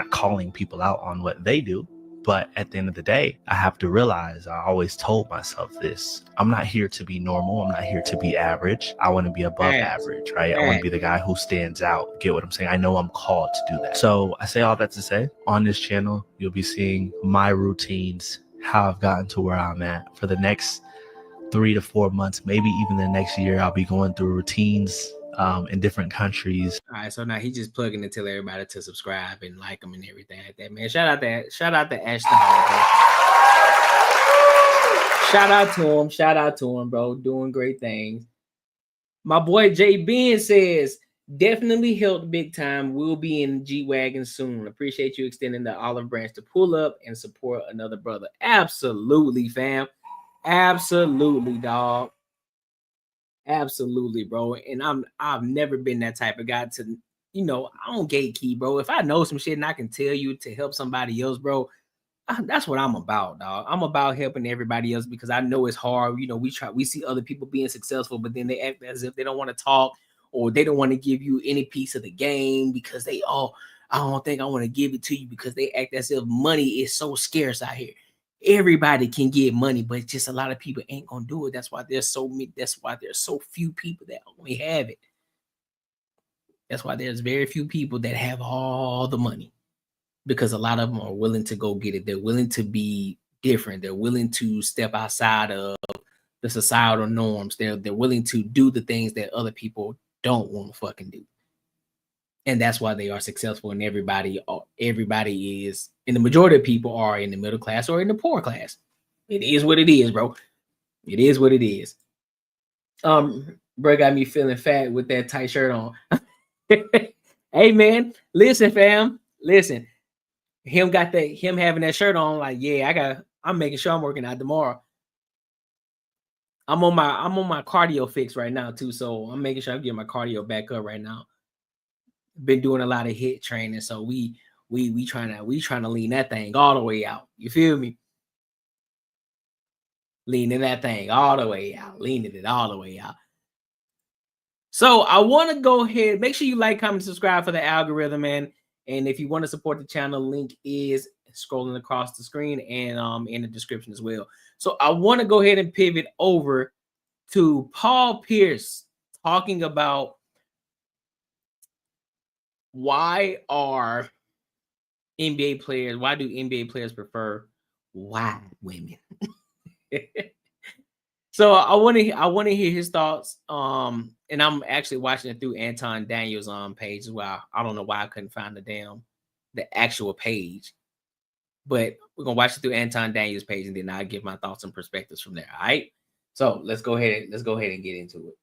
calling people out on what they do. But at the end of the day, I have to realize, I always told myself this: I'm not here to be normal. I'm not here to be average. I want to be above average, right? I want to be the guy who stands out. Get what I'm saying? I know I'm called to do that. So I say all that to say, on this channel, you'll be seeing my routines, how I've gotten to where I'm at. For the next 3 to 4 months, maybe even the next year, I'll be going through routines in different countries. All right, so now he just plugging to tell everybody to subscribe and like him and everything like that, man. Shout out to Ashton Hall, bro. Shout out to him, bro. Doing great things. My boy Jay Ben says, definitely helped big time. We'll be in G-Wagon soon. Appreciate you extending the olive branch to pull up and support another brother. Absolutely, fam. Absolutely, dog. Absolutely, bro. And I've never been that type of guy to, I don't gatekeep, bro. If I know some shit and I can tell you to help somebody else, bro, that's what I'm about, dog. I'm about helping everybody else because I know it's hard. We see other people being successful, but then they act as if they don't want to talk or they don't want to give you any piece of the game because I don't think I want to give it to you because they act as if money is so scarce out here. Everybody can get money, but just a lot of people ain't gonna do it. That's why there's so few people that only have it. That's why there's very few people that have all the money. Because a lot of them are willing to go get it. They're willing to be different. They're willing to step outside of the societal norms. They're willing to do the things that other people don't want to fucking do. And that's why they are successful. And everybody is, and the majority of people are in the middle class or in the poor class. It is what it is, bro. It is what it is. Bro got me feeling fat with that tight shirt on. Hey man, listen, fam. Listen. Him having that shirt on, like, yeah, I'm making sure I'm working out tomorrow. I'm on my cardio fix right now too, so I'm making sure I'm getting my cardio back up right now. Been doing a lot of HIIT training, so we trying to lean that thing all the way out. You feel me? Leaning that thing all the way out, leaning it all the way out. So I want to go ahead, make sure you like, comment, subscribe for the algorithm, man. And if you want to support the channel, link is scrolling across the screen and in the description as well. So I want to go ahead and pivot over to Paul Pierce talking about why do NBA players prefer white women? So I want to hear his thoughts. And I'm actually watching it through Anton Daniels' page as well. I don't know why I couldn't find the actual page, but we're gonna watch it through Anton Daniels' page, and then I'll give my thoughts and perspectives from there. All right. So let's go ahead and get into it.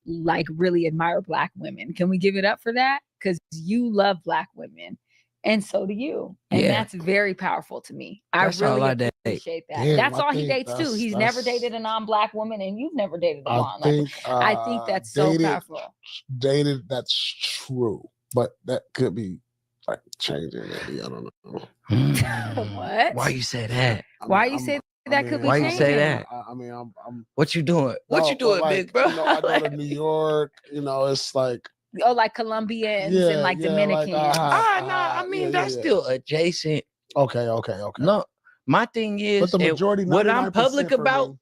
Like really admire Black women. Can we give it up for that? Because you love Black women. And so do you. And that's very powerful to me. That's I really I appreciate that. Damn, that's I all he think dates too. He's never dated a non-Black woman, and you've never dated a blonde. I think that's so powerful. Dated, that's true. But that could be like changing maybe. I don't know. What? Why you say that? Why you say that could be Why changing? you say that? I'm what you doing? What you doing, like, big bro? I go to New York, it's like like Colombians and like Dominicans. I mean that's still adjacent. Okay. No, my thing is, but the majority, what I'm public about,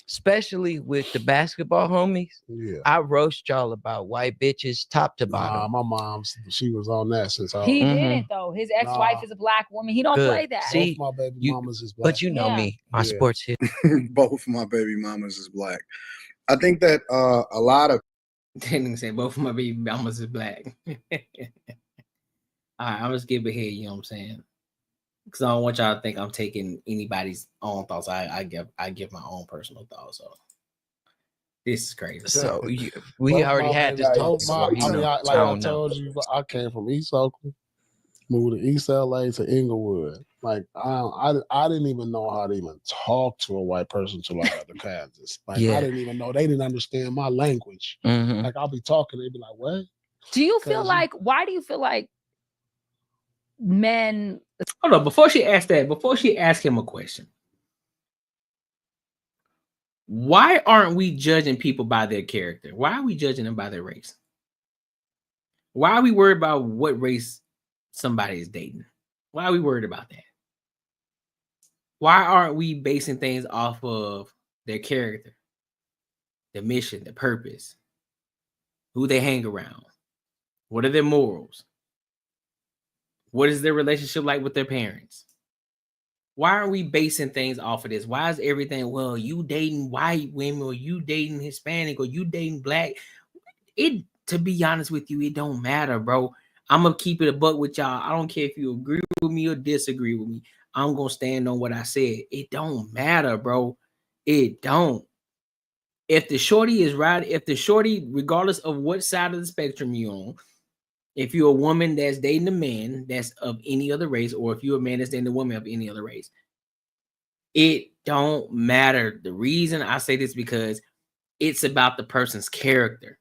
especially with the basketball homies, I roast y'all about white bitches top to bottom. My mom, she was on that since I. He didn't though. His ex-wife is a Black woman. He don't play that. See, both my baby mamas is Black. But you know me, my sports hit. Both my baby mamas is Black. I think that a lot of Didn't say both of my baby mamas is Black. All right, I'm just skip ahead. You know what I'm saying? Because I don't want y'all to think I'm taking anybody's own thoughts. I give my own personal thoughts. So this is crazy. So we already had this talk. I told you, I came from East Oakland, moved to East LA to Inglewood. Like I didn't even know how to even talk to a white person till I got to Kansas. Like I didn't even know, they didn't understand my language. Like I'll be talking, they'd be like, "What?" Do you feel like? Why do you feel like men? Hold on, before she asked him a question. Why aren't we judging people by their character? Why are we judging them by their race? Why are we worried about what race somebody is dating? Why are we worried about that? Why aren't we basing things off of their character, their mission, their purpose, who they hang around? What are their morals? What is their relationship like with their parents? Why are we basing things off of this? Why is everything, well, you dating white women or you dating Hispanic or you dating Black? To be honest with you, it don't matter, bro. I'm going to keep it a buck with y'all. I don't care if you agree with me or disagree with me. I'm going to stand on what I said. It don't matter, bro. It don't. If the shorty is right, regardless of what side of the spectrum you're on, if you're a woman that's dating a man that's of any other race, or if you're a man that's dating a woman of any other race, It don't matter. The reason I say this because it's about the person's character.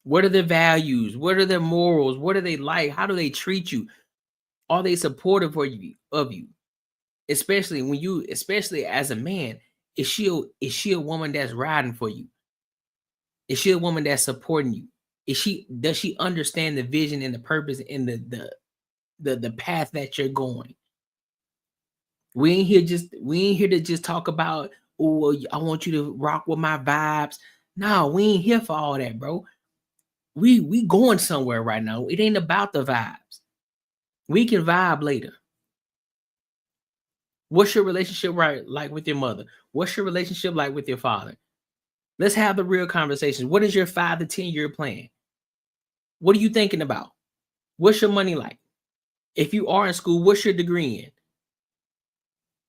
What are their values? What are their morals? What are they like? How do they treat you? Are they supportive of you? Especially as a man, is she a woman that's riding for you? Is she a woman that's supporting you? Does she understand the vision and the purpose and the path that you're going? We ain't here to just talk about, oh, I want you to rock with my vibes. No, we ain't here for all that, bro. We going somewhere right now. It ain't about the vibes. We can vibe later. What's your relationship like with your mother? What's your relationship like with your father? Let's have the real conversations. What is your 5 to 10-year plan? What are you thinking about? What's your money like? If you are in school, what's your degree in?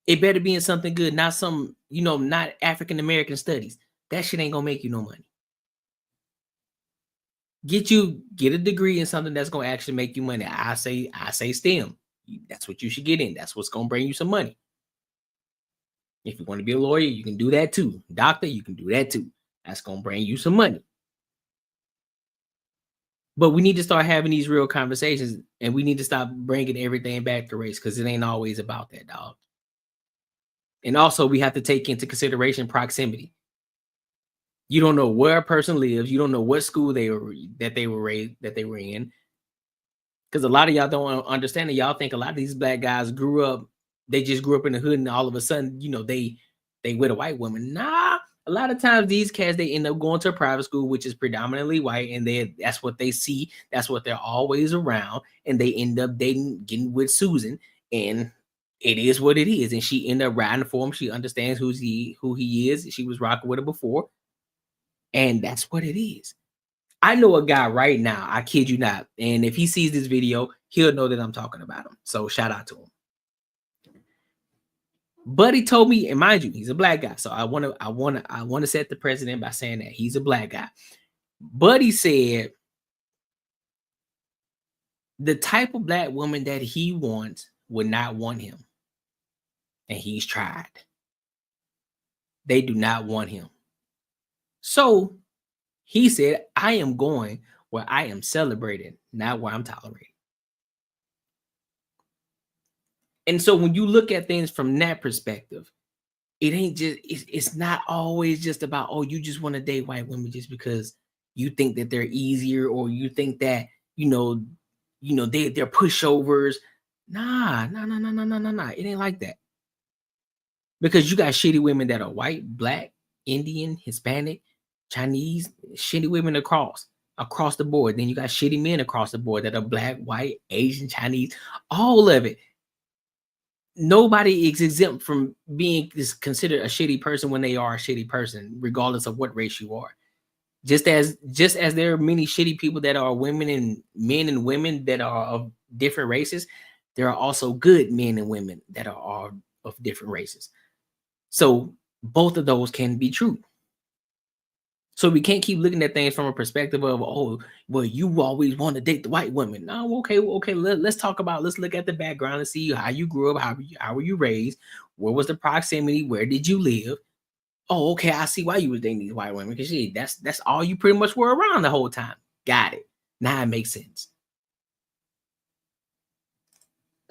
It better be in something good, not some, not African American studies. That shit ain't gonna make you no money. Get a degree in something that's gonna actually make you money. I say STEM. That's what you should get in. That's what's gonna bring you some money. If you want to be a lawyer, you can do that too. Doctor, you can do that too. That's gonna bring you some money. But we need to start having these real conversations, and we need to stop bringing everything back to race, because it ain't always about that, dog. And also, we have to take into consideration proximity. You don't know where a person lives. You don't know what school they were in. Because a lot of y'all don't understand it. Y'all think a lot of these black guys they just grew up in the hood, and all of a sudden, they with a white woman. Nah, a lot of times these cats, they end up going to a private school, which is predominantly white, and that's what they see. That's what they're always around, and they end up getting with Susan, and it is what it is. And she ended up riding for him. She understands who he is. She was rocking with him before, and that's what it is. I know a guy right now, I kid you not, and if he sees this video, he'll know that I'm talking about him. So shout out to him. Buddy told me, and mind you, he's a black guy. So I want to set the precedent by saying that he's a black guy. Buddy said the type of black woman that he wants would not want him. And he's tried. They do not want him. So he said, I am going where I am celebrated, not where I'm tolerated. And so when you look at things from that perspective, it's not always just about, oh, you just want to date white women just because you think that they're easier, or you think that, they're pushovers. Nah. It ain't like that. Because you got shitty women that are white, black, Indian, Hispanic, Chinese, shitty women across the board. Then you got shitty men across the board that are black, white, Asian, Chinese, all of it. Nobody is exempt from being considered a shitty person when they are a shitty person, regardless of what race you are. Just as there are many shitty people that are women and men and women that are of different races, there are also good men and women that are of different races. So both of those can be true. So we can't keep looking at things from a perspective of, oh, well, you always want to date the white woman. No, okay. Let's look at the background and see how you grew up, how were you raised, where was the proximity, where did you live? Oh, okay, I see why you was dating these white women, because that's all you pretty much were around the whole time. Got it. Now it makes sense.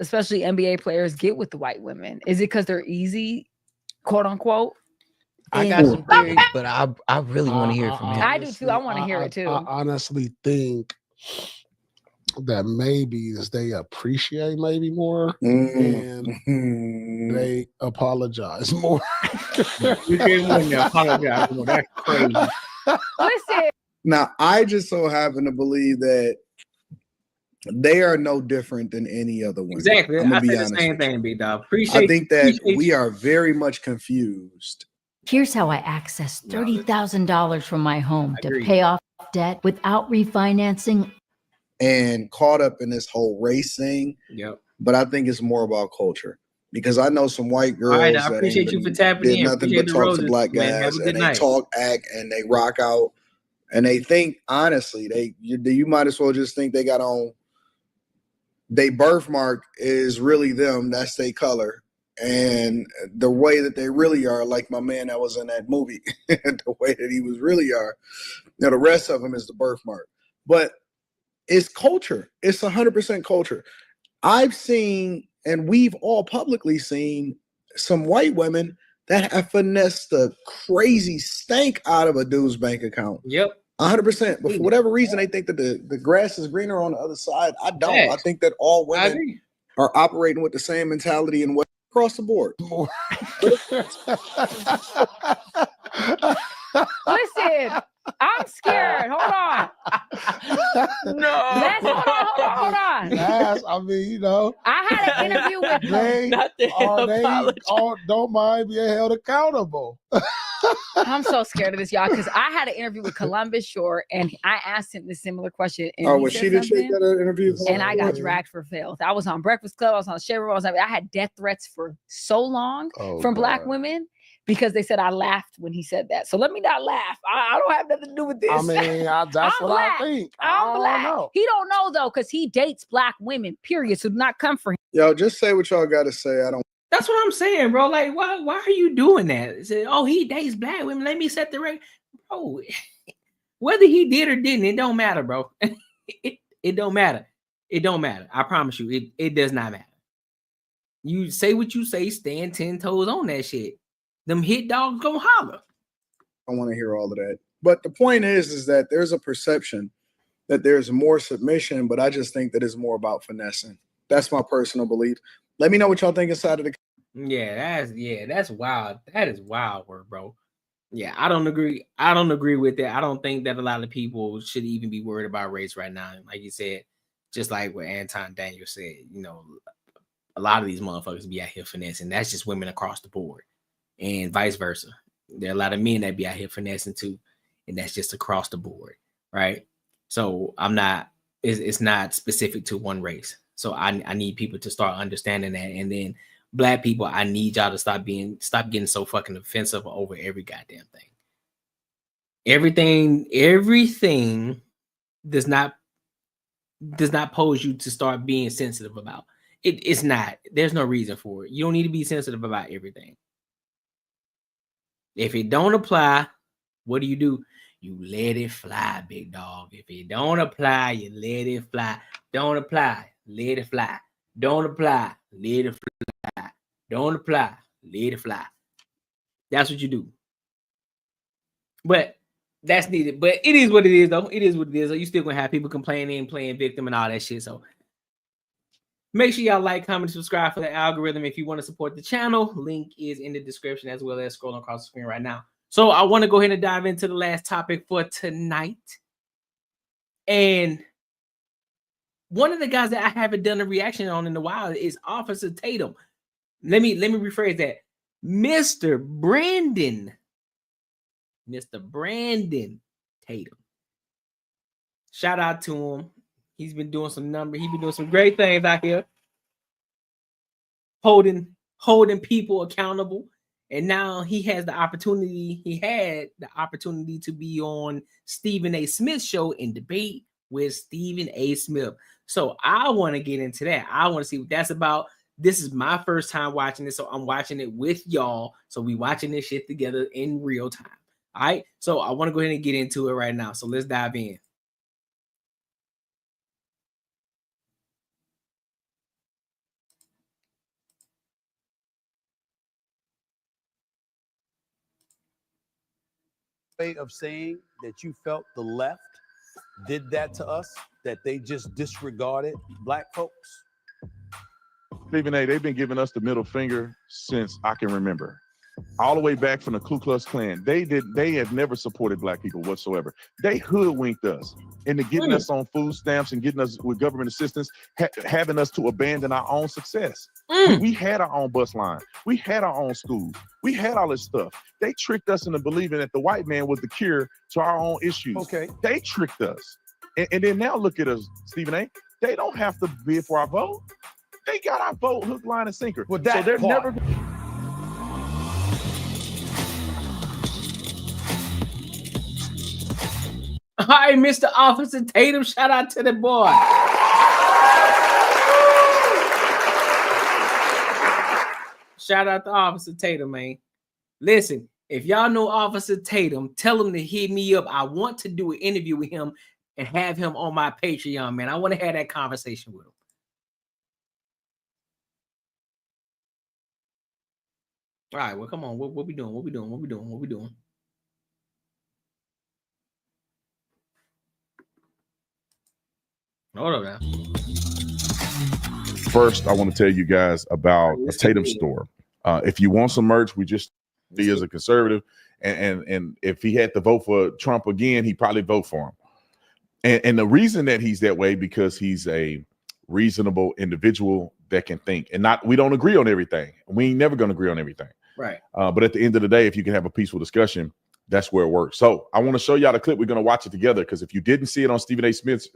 Especially NBA players get with the white women. Is it because they're easy, quote unquote? I got some theories, but I really want to hear it from him. I do too. I want to hear it too. I honestly think that maybe they appreciate maybe more and they apologize more. You didn't want to apologize more. That's crazy. Listen. Now, I just so happen to believe that they are no different than any other one. Exactly. I'm gonna be say honest the same thing, B-Dog. I think that we are very much confused. Here's how I accessed $30,000 from my home to pay off debt without refinancing. And caught up in this whole race thing. Yep. But I think it's more about culture. Because I know some white girls I that appreciate you for tapping did in. nothing but talk to black guys, and they talk, act, and they rock out. And they think, honestly, you might as well just think they got on. Their birthmark is really them. That's their color. and the way that they really are, like my man that was in that movie, the way that he was really are. Now the rest of them is the birthmark, but it's culture. It's 100% culture. I've seen, and we've all publicly seen, some white women that have finessed the crazy stank out of a dude's bank account. Yep. 100%. But for whatever reason, they think that the grass is greener on the other side. I don't. Yes. I think that all women are operating with the same mentality and what across the board. Listen, I'm scared. Hold on. No. Hold on. Yes, I mean, you know. I had an interview with don't mind being held accountable. I'm so scared of this, y'all, because I had an interview with Columbus Short, and I asked him the similar question. And was she the chick that interviewed? And I got dragged for filth. I was on Breakfast Club. I was on Chevron. I had death threats for so long from Black women because they said I laughed when he said that. So let me not laugh. I don't have nothing to do with this. I mean, that's what Black. I think. I'm Black. Know. He don't know though, because he dates Black women. Period. So do not come for him. Yo, just say what y'all got to say. I don't. That's what I'm saying, bro. Like, why are you doing that? Say, oh, he dates Black women. Let me set the record, bro. Whether he did or didn't, it don't matter, bro. it don't matter. It don't matter. I promise you, it does not matter. You say what you say, stand 10 toes on that shit. Them hit dogs gonna holler. I want to hear all of that. But the point is that there's a perception that there's more submission, but I just think that it's more about finessing. That's my personal belief. Let me know what y'all think inside of the. That's wild. That is wild work, bro. Yeah, I don't agree. I don't agree with that. I don't think that a lot of people should even be worried about race right now. Like you said, just like what Anton Daniel said, you know, a lot of these motherfuckers be out here finessing. That's just women across the board, and vice versa. There are a lot of men that be out here finessing too, and that's just across the board, right? So it's not specific to one race. So I need people to start understanding that, and then Black people, I need y'all to stop getting so fucking offensive over every goddamn thing. Everything does not pose you to start being sensitive about. It's not. There's no reason for it. You don't need to be sensitive about everything. If it don't apply, what do? You let it fly, big dog. If it don't apply, you let it fly. Don't apply, let it fly. Don't apply, let it fly. Don't apply, let it fly. That's what you do. But that's needed. But it is what it is, though. It is what it is. So you still gonna have people complaining, playing victim, and all that shit. So make sure y'all like, comment, subscribe for the algorithm. If you want to support the channel, link is in the description as well as scrolling across the screen right now. So I want to go ahead and dive into the last topic for tonight. And one of the guys that I haven't done a reaction on in a while is Officer Tatum. Let me rephrase that. Mr. Brandon Tatum. Shout out to him. He's been doing some numbers. He's been doing some great things out here. Holding people accountable. And now he had the opportunity to be on Stephen A. Smith's show and debate with Stephen A. Smith. So I want to get into that. I want to see what that's about. This is my first time watching this, so I'm watching it with y'all. So we watching this shit together in real time. All right. So I want to go ahead and get into it right now. So let's dive in. Way of saying that you felt the left did that to us, that they just disregarded Black folks? Stephen A., they've been giving us the middle finger since I can remember. All the way back from the Ku Klux Klan. They have never supported Black people whatsoever. They hoodwinked us into getting us on food stamps and getting us with government assistance, having us to abandon our own success. We had our own bus line. We had our own schools. We had all this stuff. They tricked us into believing that the white man was the cure to our own issues. Okay. They tricked us. And then now look at us, Stephen A. They don't have to bid for our vote. They got our vote hook, line, and sinker. Well, so they're never. All right, Mr. Officer Tatum, shout out to the boy. Shout out to Officer Tatum, man. Listen, if y'all know Officer Tatum, tell him to hit me up. I want to do an interview with him and have him on my Patreon, man. I want to have that conversation with him. All right, well, come on. What we doing? What we doing? What we doing? What we doing? Hold on now. First, I want to tell you guys about a Tatum store. If you want some merch, we just be as a conservative, and if he had to vote for Trump again, he'd probably vote for him. And the reason that he's that way, because he's a reasonable individual that can think, and we don't agree on everything. We ain't never gonna agree on everything. Right. But at the end of the day, if you can have a peaceful discussion, that's where it works. So I want to show y'all the clip. We're going to watch it together, because if you didn't see it on Stephen A. Smith's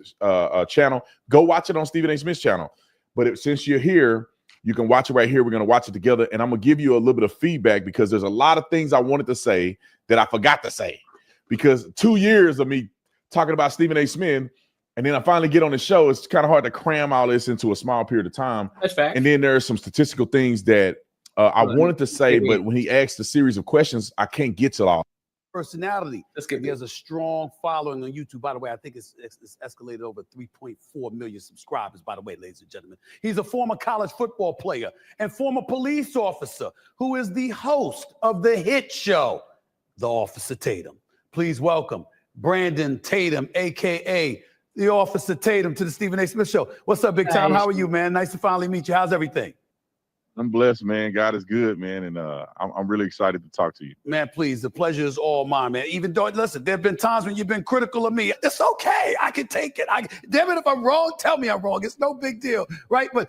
channel, go watch it on Stephen A. Smith's channel. But since you're here, you can watch it right here. We're going to watch it together, and I'm going to give you a little bit of feedback, because there's a lot of things I wanted to say that I forgot to say, because 2 years of me talking about Stephen A. Smith, and then I finally get on the show. It's kind of hard to cram all this into a small period of time. That's fact. And then there are some statistical things that I wanted to say, but when he asked a series of questions, I can't get to all. Personality. He has a strong following on YouTube. By the way, I think it's escalated over 3.4 million subscribers, by the way, ladies and gentlemen. He's a former college football player and former police officer who is the host of the hit show, The Officer Tatum. Please welcome Brandon Tatum, a.k.a. The Officer Tatum, to the Stephen A. Smith Show. What's up, Big Time? How are you, man? Nice to finally meet you. How's everything? I'm blessed, man. God is good, man. And I'm really excited to talk to you. Man, please, the pleasure is all mine, man. Even though, listen, there have been times when you've been critical of me. It's okay. I can take it. Damn it, if I'm wrong, tell me I'm wrong. It's no big deal, right? But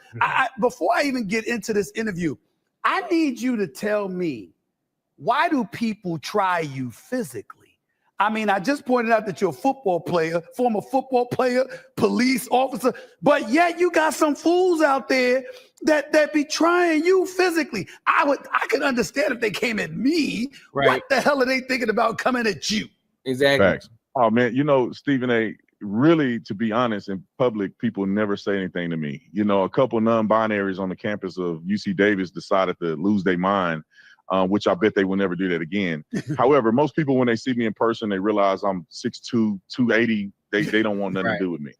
before I even get into this interview, I need you to tell me, why do people try you physically? I mean, I just pointed out that you're a football player, former football player, police officer, but yet you got some fools out there that be trying you physically. I could understand if they came at me. Right. What the hell are they thinking about coming at you? Exactly. Facts. Oh man, Stephen A., really, to be honest, in public, people never say anything to me. A couple non-binaries on the campus of UC Davis decided to lose their mind, which I bet they will never do that again. However, most people, when they see me in person, they realize I'm 6'2", 280. They don't want nothing to do with me.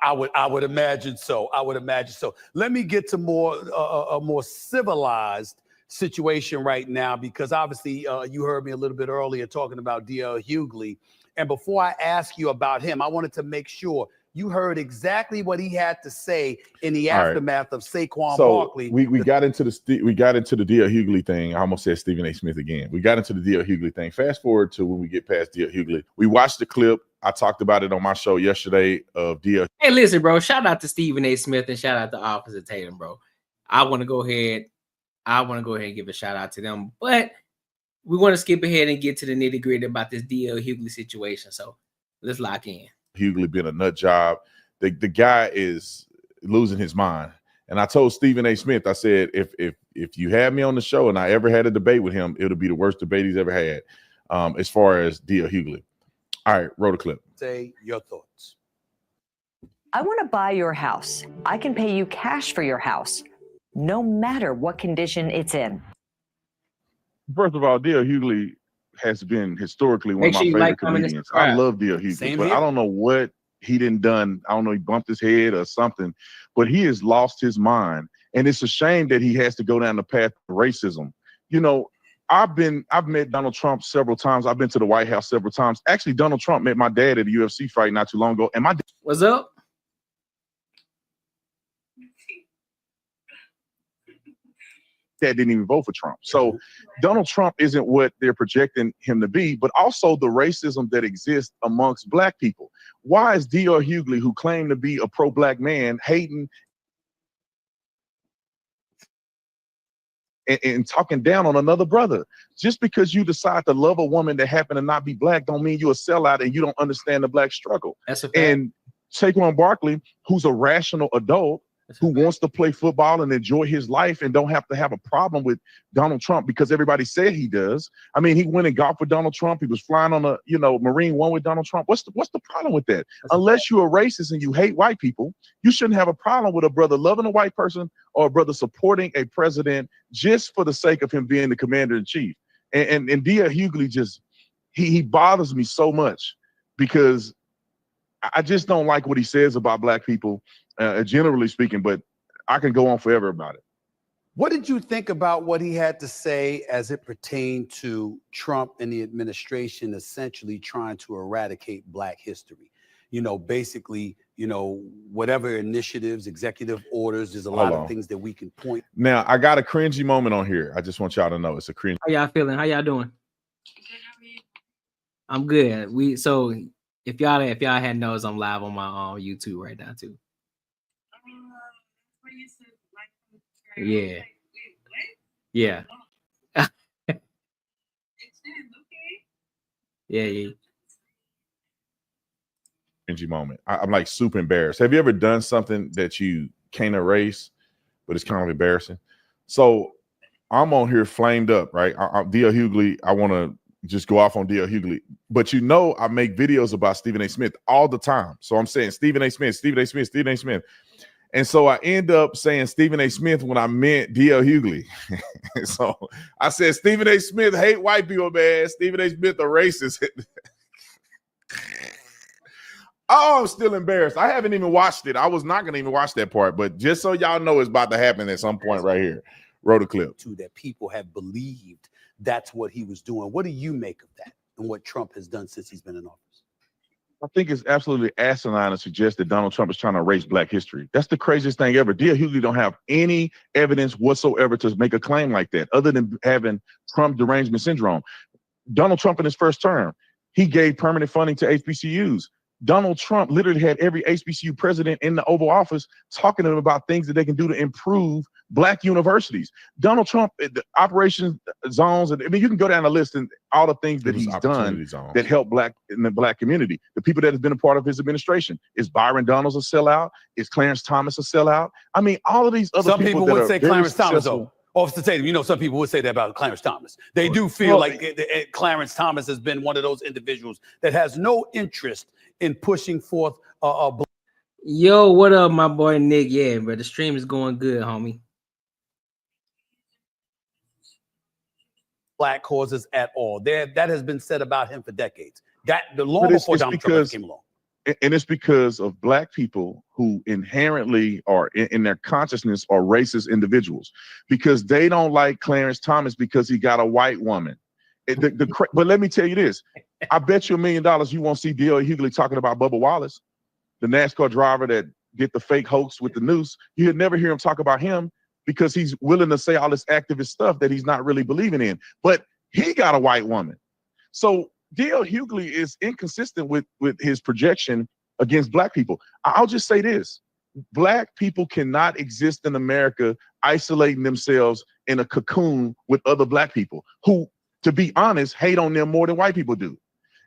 I would imagine so. I would imagine so. Let me get to a more civilized situation right now, because obviously you heard me a little bit earlier talking about D.L. Hughley. And before I ask you about him, I wanted to make sure you heard exactly what he had to say in the aftermath of Saquon Barkley. We got into the D.L. Hughley thing. I almost said Stephen A. Smith again. We got into the D.L. Hughley thing. Fast forward to when we get past D.L. Hughley. We watched the clip. I talked about it on my show yesterday of D.L. Hey, listen, bro. Shout out to Stephen A. Smith and shout out to Officer Tatum, bro. I want to go ahead and give a shout out to them, but we want to skip ahead and get to the nitty gritty about this D.L. Hughley situation. So let's lock in. Hughley been a nut job. The guy is losing his mind. And I told Stephen A. Smith, I said, if you had me on the show and I ever had a debate with him, it'll be the worst debate he's ever had, as far as D.L. Hughley. All right, roll the clip. Say your thoughts. I want to buy your house. I can pay you cash for your house, no matter what condition it's in. First of all, D.L. Hughley has been historically one of my favorite comedians. I love D.L. Hughley, but I don't know what he done. I don't know, he bumped his head or something, but he has lost his mind. And it's a shame that he has to go down the path of racism. I've met Donald Trump several times. I've been to the White House several times. Actually, Donald Trump met my dad at a UFC fight not too long ago. And my dad, what's up? Dad didn't even vote for Trump. So Donald Trump isn't what they're projecting him to be, but also the racism that exists amongst black people. Why is D.L. Hughley, who claimed to be a pro-black man, hating and talking down on another brother? Just because you decide to love a woman that happen to not be black don't mean you're a sellout and you don't understand the black struggle. That's a fact. And Saquon Barkley, who's a rational adult, who wants to play football and enjoy his life and don't have to have a problem with Donald Trump because everybody said he does. I mean, he went and golfed with Donald Trump. He was flying on a, Marine One with Donald Trump. What's the problem with that? Unless you're a racist and you hate white people, you shouldn't have a problem with a brother loving a white person or a brother supporting a president just for the sake of him being the commander in chief. And D.L. Hughley just, he bothers me so much because I just don't like what he says about black people, generally speaking, but I can go on forever about it. What did you think about what he had to say as it pertained to Trump and the administration essentially trying to eradicate black history? Basically, whatever initiatives, executive orders, there's a lot of things that we can point. Now, I got a cringy moment on here. I just want y'all to know it's a cringe. How y'all feeling? How y'all doing? I'm good. So if y'all hadn't noticed, I'm live on my YouTube right now too. Yeah. Yeah. Yeah. Cringy moment. I'm like super embarrassed. Have you ever done something that you can't erase, but it's kind of embarrassing? So I'm on here flamed up, right? D.L. Hughley, I want to just go off on D.L. Hughley, but I make videos about Stephen A. Smith all the time. So I'm saying Stephen A. Smith, Stephen A. Smith, Stephen A. Smith. And so I end up saying Stephen A. Smith when I meant D.L. Hughley. So I said Stephen A. Smith hate white people, man. Stephen A. Smith a racist. Oh, I'm still embarrassed. I haven't even watched it. I was not going to even watch that part, but just so y'all know it's about to happen at some point right here. Roll the clip. That people have believed that's what he was doing. What do you make of that and what Trump has done since he's been in office? I think it's absolutely asinine to suggest that Donald Trump is trying to erase black history. That's the craziest thing ever. D.L. Hughley don't have any evidence whatsoever to make a claim like that, other than having Trump derangement syndrome. Donald Trump in his first term, he gave permanent funding to HBCUs. Donald Trump literally had every HBCU president in the Oval Office talking to them about things that they can do to improve black universities. Donald Trump, the operation zones, and I mean, you can go down the list and all the things that he's done that help black in the black community. The people that have been a part of his administration. Is Byron Donalds a sellout? Is Clarence Thomas a sellout? I mean, all of these other people would say Clarence Thomas, though. Officer Tatum, some people would say that about Clarence Thomas. They do feel like Clarence Thomas has been one of those individuals that has no interest in pushing forth Yo, what up, my boy Nick? Yeah, bro, the stream is going good, homie. Black causes at all. That has been said about him for decades. Long before Donald Trump came along. And it's because of black people who inherently are in their consciousness are racist individuals, because they don't like Clarence Thomas because he got a white woman. But let me tell you this. I bet you $1 million you won't see D.L. Hughley talking about Bubba Wallace, the NASCAR driver that did the fake hoax with the noose. You'd never hear him talk about him because he's willing to say all this activist stuff that he's not really believing in. But he got a white woman. So D.L. Hughley is inconsistent with his projection against black people. I'll just say this. Black people cannot exist in America isolating themselves in a cocoon with other black people who, to be honest, hate on them more than white people do.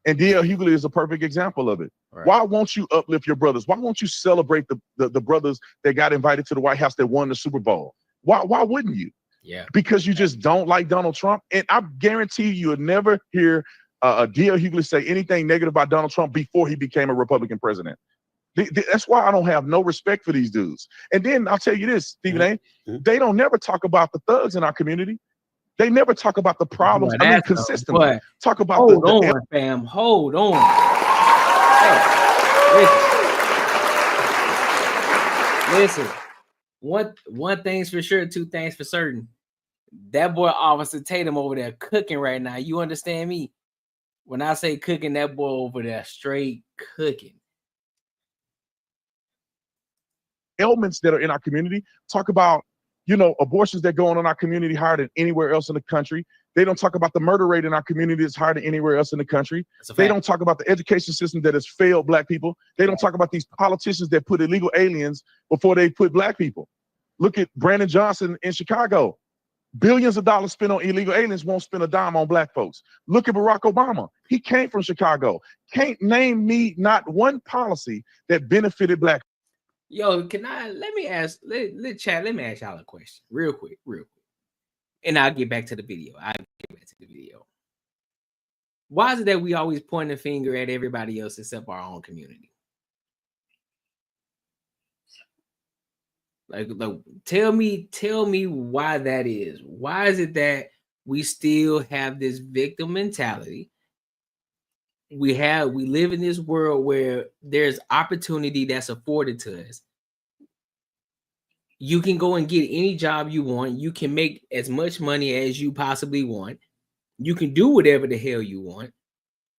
And D.L. Hughley is a perfect example of it. Right. Why won't you uplift your brothers? Why won't you celebrate the brothers that got invited to the White House that won the Super Bowl? Why wouldn't you? Yeah. Because you just don't like Donald Trump. And I guarantee you'll never hear D.L. Hughley say anything negative about Donald Trump before he became a Republican president. That's why I don't have no respect for these dudes. And then I'll tell you this, Stephen A. They don't never talk about the thugs in our community. They never talk about the problems. I mean, consistently talk about hold on, fam. Hold on. Hey, listen. One thing's for sure, two things for certain. That boy Officer Tatum over there cooking right now. You understand me? When I say cooking, that boy over there straight cooking. Ailments that are in our community. Talk about, abortions that go on in our community higher than anywhere else in the country. They don't talk about the murder rate in our community that's higher than anywhere else in the country. They don't talk about the education system that has failed black people. They don't talk about these politicians that put illegal aliens before they put black people. Look at Brandon Johnson in Chicago. Billions of dollars spent on illegal aliens, won't spend a dime on black folks. Look at Barack Obama. He came from Chicago. Can't name me not one policy that benefited black. Yo, let me ask y'all a question real quick. And I'll get back to the video. Why is it that we always point the finger at everybody else except our own community? Like tell me why that is. Why is it that we still have this victim mentality? We live in this world where there's opportunity that's afforded to us. You can go and get any job you want. You can make as much money as you possibly want. You can do whatever the hell you want,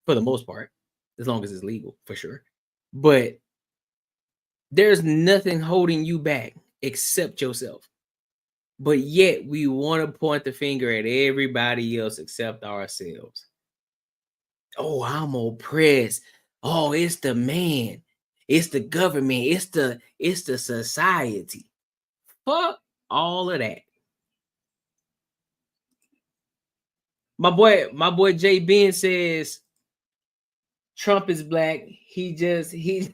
for the most part, as long as it's legal, for sure. But there's nothing holding you back except yourself. But yet we want to point the finger at everybody else except ourselves. Oh, I'm oppressed. Oh, it's the man. It's the government. It's the society. Fuck all of that. My boy Jay Ben says Trump is black. He Vitiligo.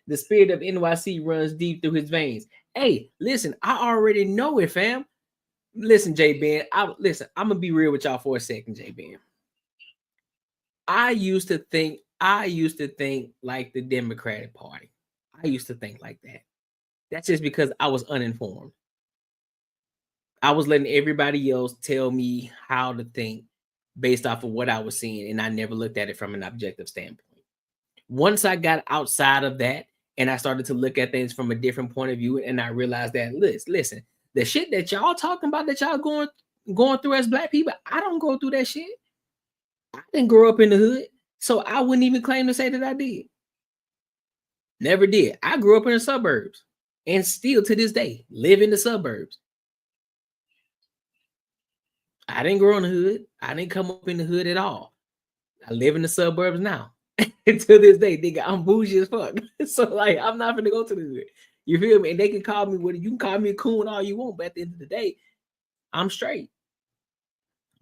The spirit of NYC runs deep through his veins. Hey, listen, I already know it, fam. Listen, Jay Ben. I'm gonna be real with y'all for a second, Jay Ben. I used to think like the Democratic Party. I used to think like that. That's just because I was uninformed. I was letting everybody else tell me how to think based off of what I was seeing, and I never looked at it from an objective standpoint. Once I got outside of that and I started to look at things from a different point of view, and I realized that listen, the shit that y'all talking about, that y'all going through as black people, I don't go through that shit. I didn't grow up in the hood, so I wouldn't even claim to say that I did. Never did. I grew up in the suburbs and still to this day live in the suburbs. I didn't grow in the hood. I didn't come up in the hood at all. I live in the suburbs now. To this day, nigga, I'm bougie as fuck. So like, I'm not gonna go to the hood. You feel me? And they can call me you can call me a coon all you want, but at the end of the day, I'm straight.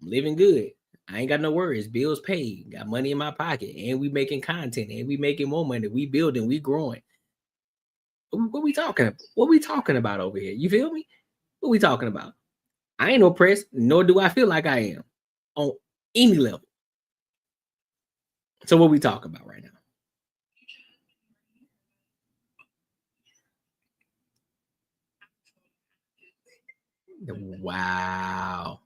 I'm living good. I ain't got no worries. Bills paid. Got money in my pocket, and we making content, and we making more money. We building. We growing. What we talking about? What we talking about over here? You feel me? What we talking about? I ain't oppressed, nor do I feel like I am on any level. So what we talking about right now? Wow.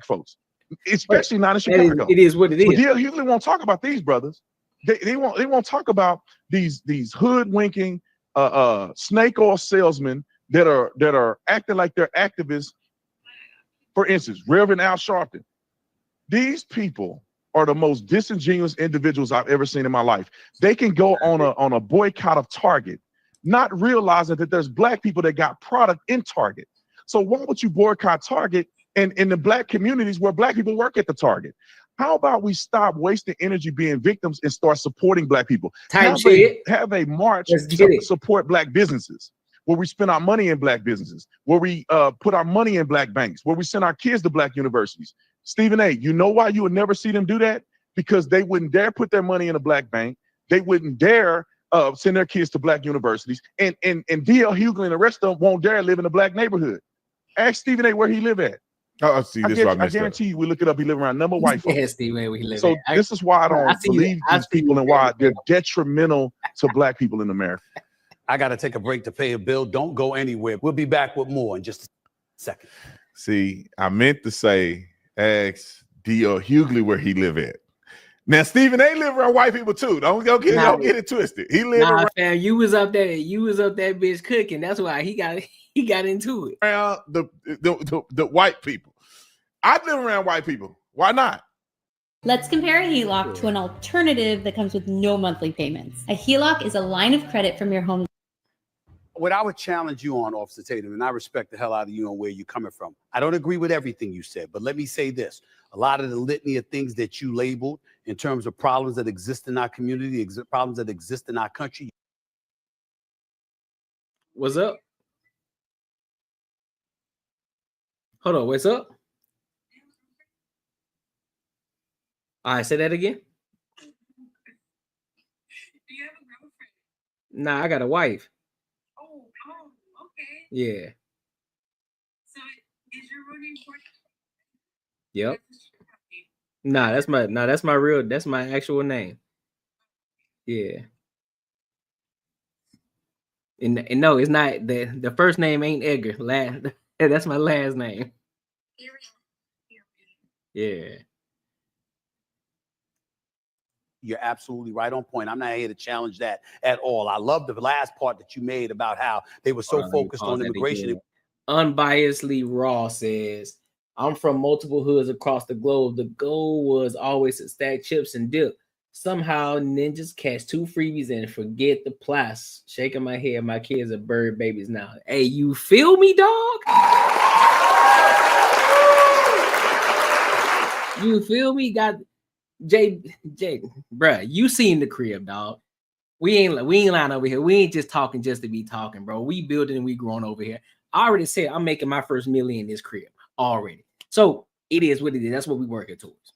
Folks, especially not in Chicago. It is what it is. But D.L. Hughley won't talk about these brothers. They won't talk about these hoodwinking snake oil salesmen that are acting like they're activists. For instance, Reverend Al Sharpton. These people are the most disingenuous individuals I've ever seen in my life. They can go on a boycott of Target, not realizing that there's black people that got product in Target. So why would you boycott Target and in the black communities where black people work at the Target? How about we stop wasting energy being victims and start supporting black people? Have a march to support black businesses, where we spend our money in black businesses, where we put our money in black banks, where we send our kids to black universities. Stephen A., you know why you would never see them do that? Because they wouldn't dare put their money in a black bank. They wouldn't dare send their kids to black universities. And D.L. Hughley and the rest of them won't dare live in a black neighborhood. Ask Stephen A. where he live at. Oh, see, this I guarantee you, we look it up. He live around number white folks. Yes, Stephen A. where he live So at. this is why I don't believe these people and why they're detrimental to black people in America. I got to take a break to pay a bill. Don't go anywhere. We'll be back with more in just a second. See, I meant to say, ask D.L. Hughley where he live at. Now, Stephen A. live around white people too. Don't get it twisted. He live around. Fam, you was up there bitch cooking. That's why he got into it. Around the white people. I live around white people. Why not? Let's compare a HELOC to an alternative that comes with no monthly payments. A HELOC is a line of credit from your home. What I would challenge you on, Officer Tatum, and I respect the hell out of you and where you're coming from. I don't agree with everything you said, but let me say this. A lot of the litany of things that you labeled in terms of problems that exist in our community, problems that exist in our country. What's up? Hold on, what's up? All right, say that again. Nah, I got a wife. Okay. Yeah. So is your real name Courtnee? Yep. That's my actual name. Yeah. And no, it's not the first name ain't Edgar. That's my last name. Yeah. You're absolutely right on point. I'm not here to challenge that at all. I love the last part that you made about how they were so focused on immigration. Unbiasedly Raw says, I'm from multiple hoods across the globe. The goal was always to stack chips and dip. Somehow ninjas catch 2 freebies and forget the plus. Shaking my head, my kids are bird babies now. Hey, you feel me, dog? You feel me? Got Jay, bruh, you seen the crib, dog. We ain't lying over here. We ain't just talking just to be talking, bro. We building and we growing over here. I already said I'm making my first million in this crib already. So it is what it is. That's what we working towards.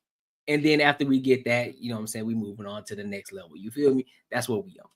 And then after we get that, you know what I'm saying, we moving on to the next level. You feel me? That's what we on.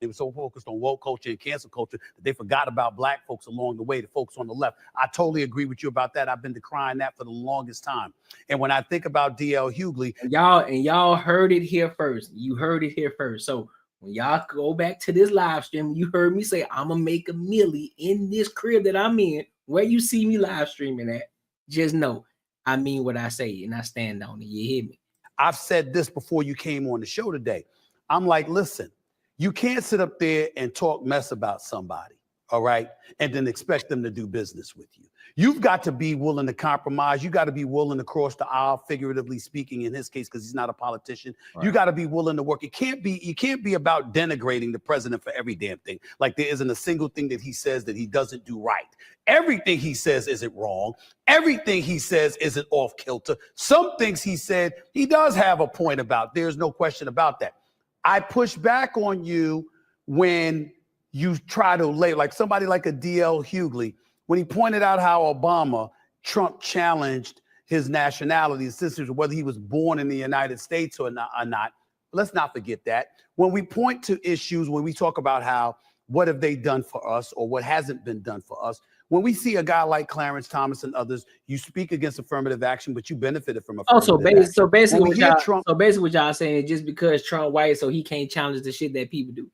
They were so focused on woke culture and cancel culture that they forgot about black folks along the way, the folks on the left. I totally agree with you about that. I've been decrying that for the longest time. And when I think about D.L. Hughley, y'all heard it here first. You heard it here first. So when y'all go back to this live stream, you heard me say I'm gonna make a milli in this crib that I'm in. Where you see me live streaming at, just know I mean what I say and I stand on it. You hear me? I've said this before you came on the show today. I'm like, listen, you can't sit up there and talk mess about somebody, all right, and then expect them to do business with you. You've got to be willing to compromise. You got to be willing to cross the aisle, figuratively speaking, in his case, because he's not a politician. Right. You got to be willing to work. You can't be about denigrating the president for every damn thing. Like there isn't a single thing that he says that he doesn't do right. Everything he says isn't wrong. Everything he says isn't off kilter. Some things he said he does have a point about. There's no question about that. I push back on you when you try to lay, like somebody like a D.L. Hughley, when he pointed out how Trump challenged his nationality, essentially whether he was born in the United States or not. Let's not forget that. When we point to issues, when we talk about how, what have they done for us or what hasn't been done for us, when we see a guy like Clarence Thomas and others, you speak against affirmative action, but you benefited from affirmative action. So basically what y'all saying is just because Trump white, so he can't challenge the shit that people do.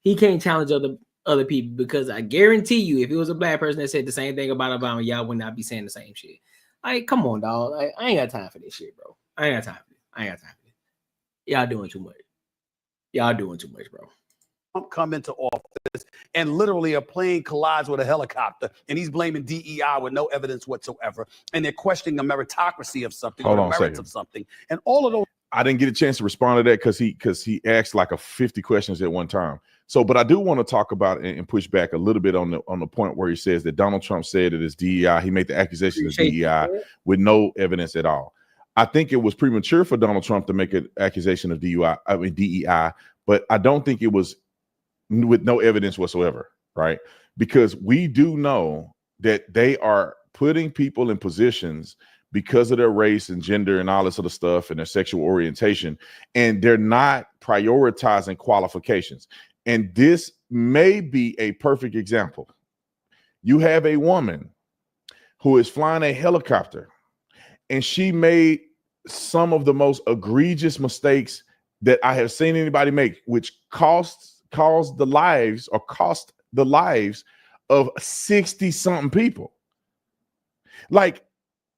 He can't challenge other people, because I guarantee you, if it was a black person that said the same thing about Obama, y'all would not be saying the same shit. Like, come on, dog. Like, I ain't got time for this shit, bro. I ain't got time for this. Y'all doing too much. Y'all doing too much, bro. Trump come into office and literally a plane collides with a helicopter and he's blaming DEI with no evidence whatsoever. And they're questioning the meritocracy of something or the merits of something. And all of those. I didn't get a chance to respond to that because he asked like 50 questions at one time. So, but I do want to talk about and push back a little bit on the point where he says that Donald Trump said it is DEI. He made the accusation of DEI with no evidence at all. I think it was premature for Donald Trump to make an accusation of DEI, but I don't think it was with no evidence whatsoever, right? Because we do know that they are putting people in positions because of their race and gender and all this other stuff and their sexual orientation, and they're not prioritizing qualifications. And this may be a perfect example. You have a woman who is flying a helicopter, and she made some of the most egregious mistakes that I have seen anybody make, which cost the lives of 60-something people. Like,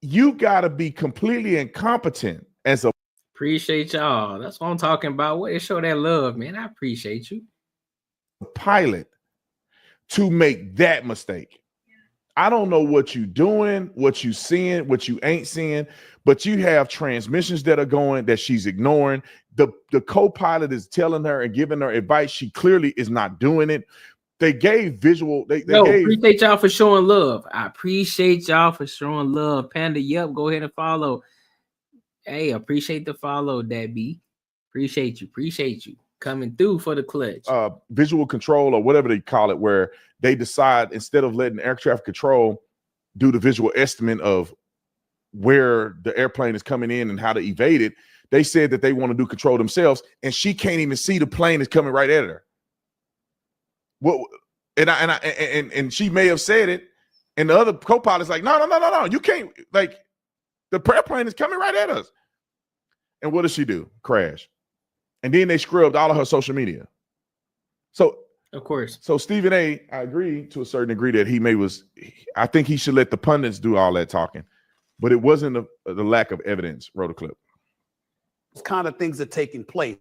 you got to be completely incompetent as a appreciate y'all. That's what I'm talking about. Way to show that love, man. I appreciate you. Pilot to make that mistake. I don't know what you doing, what you seeing, what you ain't seeing, but you have transmissions that are going that she's ignoring. The co-pilot is telling her and giving her advice. She clearly is not doing it. They gave visual. They gave. Appreciate y'all for showing love. I appreciate y'all for showing love. Panda, yep, go ahead and follow. Hey, appreciate the follow, Debbie. Appreciate you. Coming through for the clutch. Visual control or whatever they call it, where they decide instead of letting air traffic control do the visual estimate of where the airplane is coming in and how to evade it. They said that they want to do control themselves, and she can't even see the plane is coming right at her. Well, and she may have said it, and the other co-pilot's like, no, you can't. Like, the airplane is coming right at us. And what does she do? Crash. And then they scrubbed all of her social media. So, of course. So Stephen A., I agree to a certain degree that I think he should let the pundits do all that talking, but it wasn't the lack of evidence. Wrote a clip. Kind of things are taking place.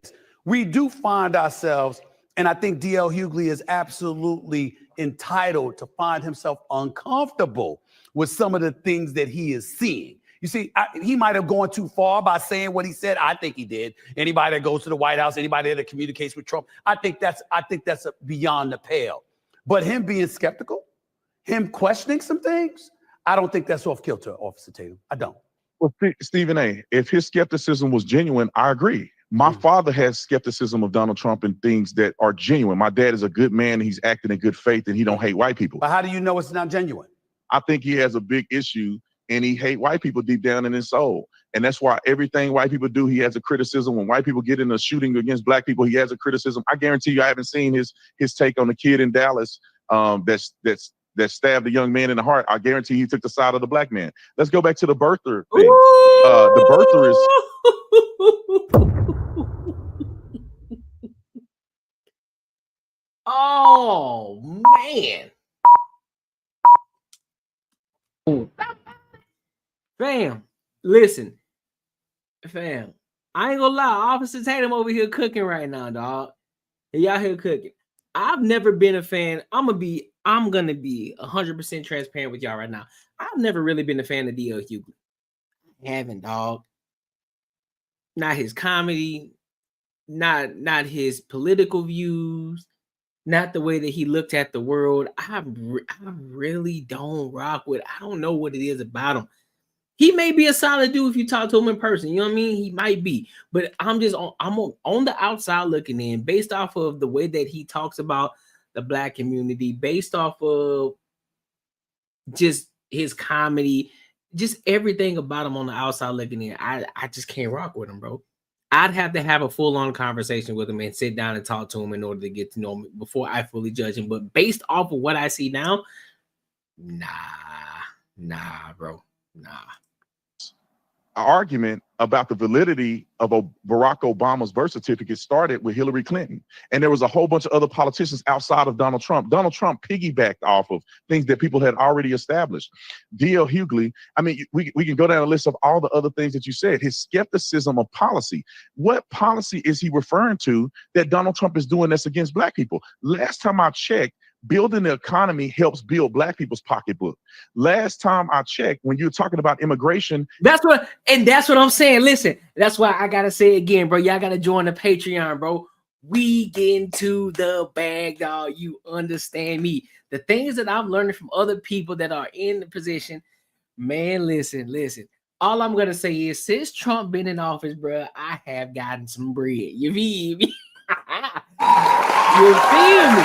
We do find ourselves, and I think D.L. Hughley is absolutely entitled to find himself uncomfortable with some of the things that he is seeing. You see, he might have gone too far by saying what he said. I think he did. Anybody that goes to the White House, anybody that communicates with Trump, I think that's beyond the pale. But him being skeptical, him questioning some things, I don't think that's off kilter, Officer Tatum. I don't. Well, Stephen A., if his skepticism was genuine, I agree. My father has skepticism of Donald Trump and things that are genuine. My dad is a good man. He's acting in good faith, and he don't hate white people. But how do you know it's not genuine? I think he has a big issue, and he hate white people deep down in his soul. And that's why everything white people do, he has a criticism. When white people get in a shooting against black people, he has a criticism. I guarantee you I haven't seen his take on the kid in Dallas that stabbed a young man in the heart. I guarantee he took the side of the black man. Let's go back to the birther thing. The birther is... Oh, man. Fam, listen. Fam, I ain't gonna lie. Officer Tatum over here cooking right now, dog. Y'all here cooking. I've never been a fan. I'm gonna be 100% transparent with y'all right now. I've never really been a fan of D.L. Hughley. I haven't, dog. Not his comedy, not his political views, not the way that he looked at the world. I really don't rock with. I don't know what it is about him. He may be a solid dude if you talk to him in person. You know what I mean? He might be, but I'm on the outside looking in, based off of the way that he talks about the black community, based off of just his comedy, just everything about him on the outside looking in. I just can't rock with him, bro. I'd have to have a full-on conversation with him and sit down and talk to him in order to get to know him before I fully judge him. But based off of what I see now, nah, bro. Nah. Argument about the validity of Barack Obama's birth certificate started with Hillary Clinton. And there was a whole bunch of other politicians outside of Donald Trump. Donald Trump piggybacked off of things that people had already established. D.L. Hughley, I mean, we can go down a list of all the other things that you said. His skepticism of policy. What policy is he referring to that Donald Trump is doing that's against black people? Last time I checked, building the economy helps build black people's pocketbook. Last time I checked, when you're talking about immigration, that's what I'm saying. Listen, that's why I gotta say it again, bro. Y'all gotta join the Patreon, bro. We get into the bag, dog. You understand me? The things that I'm learning from other people that are in the position, man. Listen. All I'm gonna say is, since Trump been in office, bro, I have gotten some bread. You feel me? You feel me?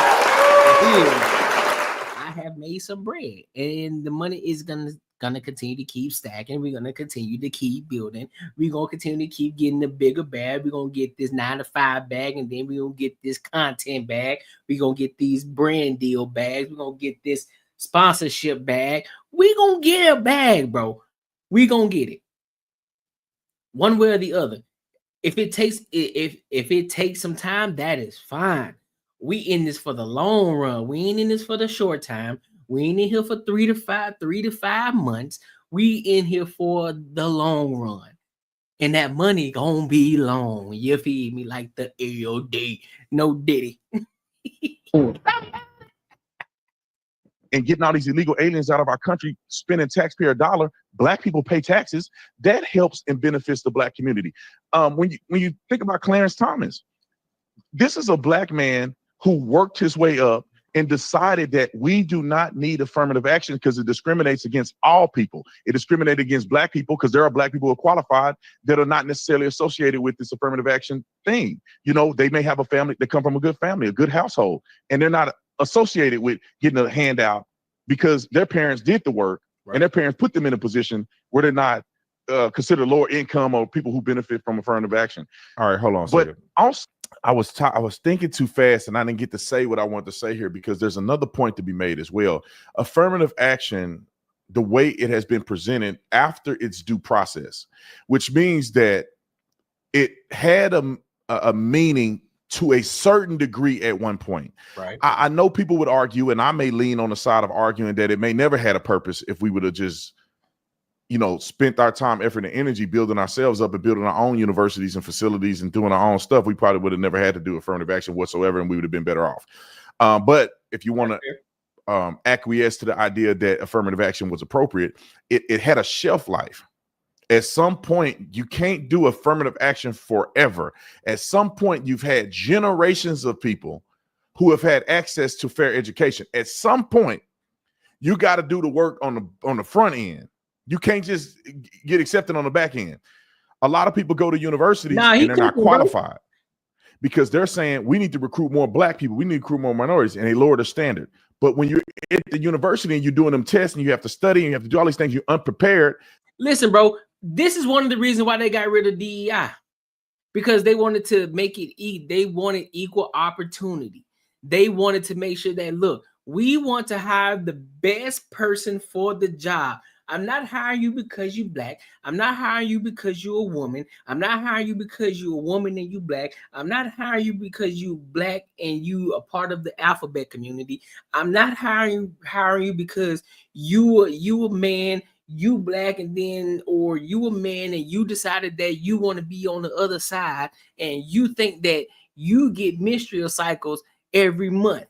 I have made some bread, and the money is gonna continue to keep stacking. We're gonna continue to keep building. We're gonna continue to keep getting the bigger bag. We're gonna get this 9-to-5 bag, and then we're gonna get this content bag. We're gonna get these brand deal bags. We're gonna get this sponsorship bag. We're gonna get a bag, bro. We're gonna get it one way or the other. If it takes some time, that is fine. We in this for the long run. We ain't in this for the short time. We ain't in here for 3 to 5 months. We in here for the long run. And that money gonna be long. You feel me? Like the LD. No Diddy. and getting all these illegal aliens out of our country, spending taxpayer dollar, black people pay taxes. That helps and benefits the black community. When you think about Clarence Thomas, this is a black man who worked his way up and decided that we do not need affirmative action because it discriminates against all people. It discriminates against black people because there are black people who are qualified that are not necessarily associated with this affirmative action thing. You know, they may have a family, they come from a good family, a good household, and they're not associated with getting a handout because their parents did the work, right, and their parents put them in a position where they're not considered lower income or people who benefit from affirmative action. All right, hold on. But also, I was thinking too fast, and I didn't get to say what I want to say here because there's another point to be made as well. Affirmative action, the way it has been presented after its due process, which means that it had a meaning to a certain degree at one point. Right. I know people would argue, and I may lean on the side of arguing that it may never had a purpose if we would have just, spent our time, effort, and energy building ourselves up and building our own universities and facilities and doing our own stuff. We probably would have never had to do affirmative action whatsoever, and we would have been better off. But if you want to acquiesce to the idea that affirmative action was appropriate, it had a shelf life. At some point, you can't do affirmative action forever. At some point, you've had generations of people who have had access to fair education. At some point, you got to do the work on the front end. You can't just get accepted on the back end. A lot of people go to universities and they're not qualified because they're saying we need to recruit more black people. We need to recruit more minorities, and they lower the standard. But when you're at the university and you're doing them tests and you have to study and you have to do all these things, you're unprepared. Listen, bro, this is one of the reasons why they got rid of DEI, because they wanted to make it they wanted equal opportunity. They wanted to make sure that, look, we want to hire the best person for the job. I'm not hiring you because you're black. I'm not hiring you because you're a woman. I'm not hiring you because you're a woman and you black. I'm not hiring you because you black and you a part of the alphabet community. I'm not hiring you because you a man, you black, and then, or you a man and you decided that you want to be on the other side and you think that you get menstrual cycles every month.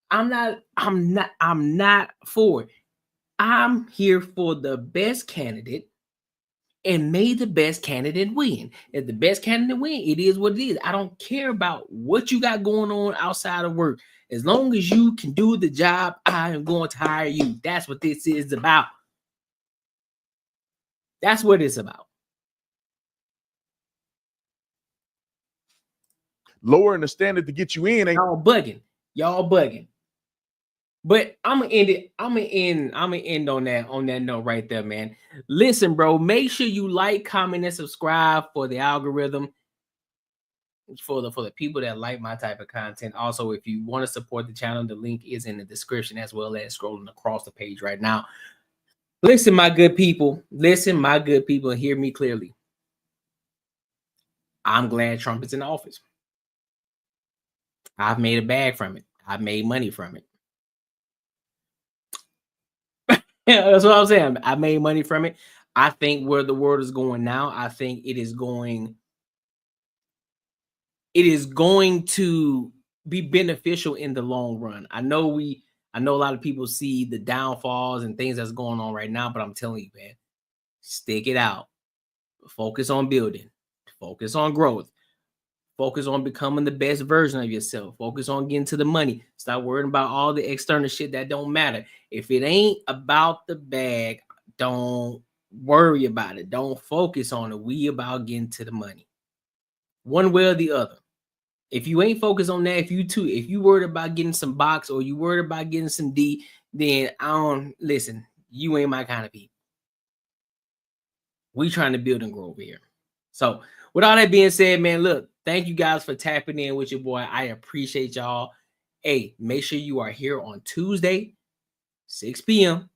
I'm not for it. I'm here for the best candidate, and may the best candidate win. If the best candidate win, it is what it is. I don't care about what you got going on outside of work. As long as you can do the job, I am going to hire you. That's what this is about. That's what it's about. Lowering the standard to get you in. Y'all bugging. But I'm gonna end on that note right there, man. Listen, bro, make sure you like, comment, and subscribe for the algorithm, for the people that like my type of content. Also, if you want to support the channel, the link is in the description as well as scrolling across the page right now. Listen, my good people, and hear me clearly. I'm glad Trump is in office. I've made a bag from it. I've made money from it. Yeah, that's what I'm saying. I made money from it. I think where the world is going now, I think it is going to be beneficial in the long run. I know a lot of people see the downfalls and things that's going on right now, but I'm telling you, man, stick it out. Focus on building. Focus on growth. Focus on becoming the best version of yourself. Focus on getting to the money. Stop worrying about all the external shit that don't matter. If it ain't about the bag, don't worry about it. Don't focus on it. We about getting to the money. One way or the other. If you ain't focused on that, if you worried about getting some box or you worried about getting some D, then listen, you ain't my kind of people. We trying to build and grow over here. So with all that being said, man, look, thank you guys for tapping in with your boy. I appreciate y'all. Hey, make sure you are here on Tuesday, 6 p.m.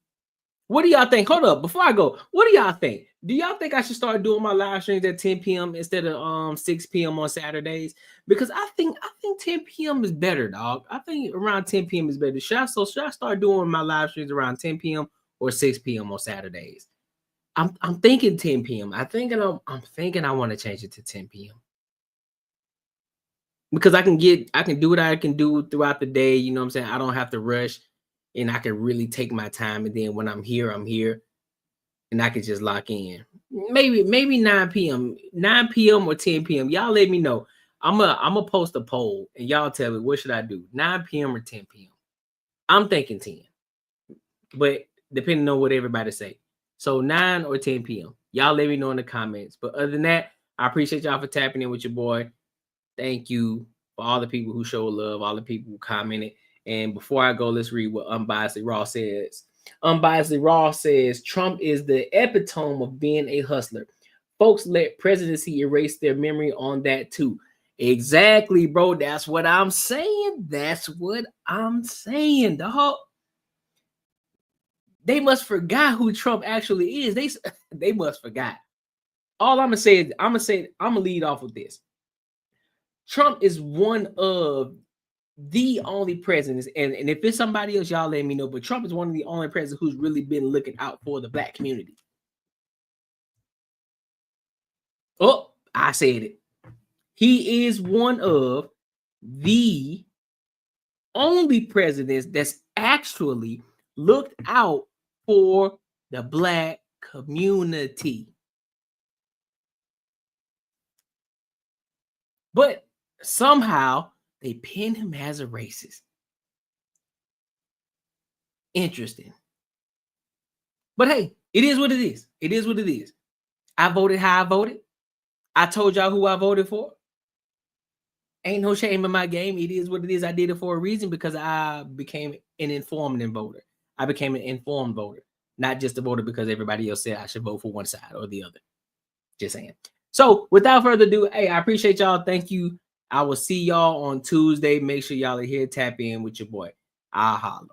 What do y'all think? Hold up, before I go, what do y'all think? Do y'all think I should start doing my live streams at 10 p.m. instead of 6 p.m. on Saturdays? Because I think 10 p.m. is better, dog. I think around 10 p.m. is better. Should I start doing my live streams around 10 p.m. or 6 p.m. on Saturdays? I'm thinking 10 p.m. I'm thinking I want to change it to 10 p.m. Because I can do what I can do throughout the day. You know what I'm saying? I don't have to rush, and I can really take my time. And then when I'm here, and I can just lock in. Maybe 9 p.m. or 10 p.m. Y'all let me know. I'm gonna post a poll, and y'all tell me what should I do, 9 p.m. or 10 p.m. I'm thinking 10, but depending on what everybody say. So 9 or 10 p.m. Y'all let me know in the comments. But other than that, I appreciate y'all for tapping in with your boy. Thank you for all the people who showed love, all the people who commented. And before I go, let's read what Unbiasedly Raw says. Unbiasedly Raw says Trump is the epitome of being a hustler. Folks let presidency erase their memory on that too. Exactly, bro. That's what I'm saying. That's what I'm saying. They must forgot who Trump actually is. They must forgot. All I'm gonna say is I'm gonna lead off with this. Trump is one of the only presidents, and if it's somebody else, y'all let me know. But Trump is one of the only presidents who's really been looking out for the black community. Oh, I said it. He is one of the only presidents that's actually looked out for the black community. But somehow they pin him as a racist. Interesting. But hey, it is what it is. It is what it is. I voted how I voted. I told y'all who I voted for. Ain't no shame in my game. It is what it is. I did it for a reason because I became an informed voter. I became an informed voter, not just a voter because everybody else said I should vote for one side or the other. Just saying. So without further ado, hey, I appreciate y'all. Thank you. I will see y'all on Tuesday. Make sure y'all are here. Tap in with your boy. I'll holler.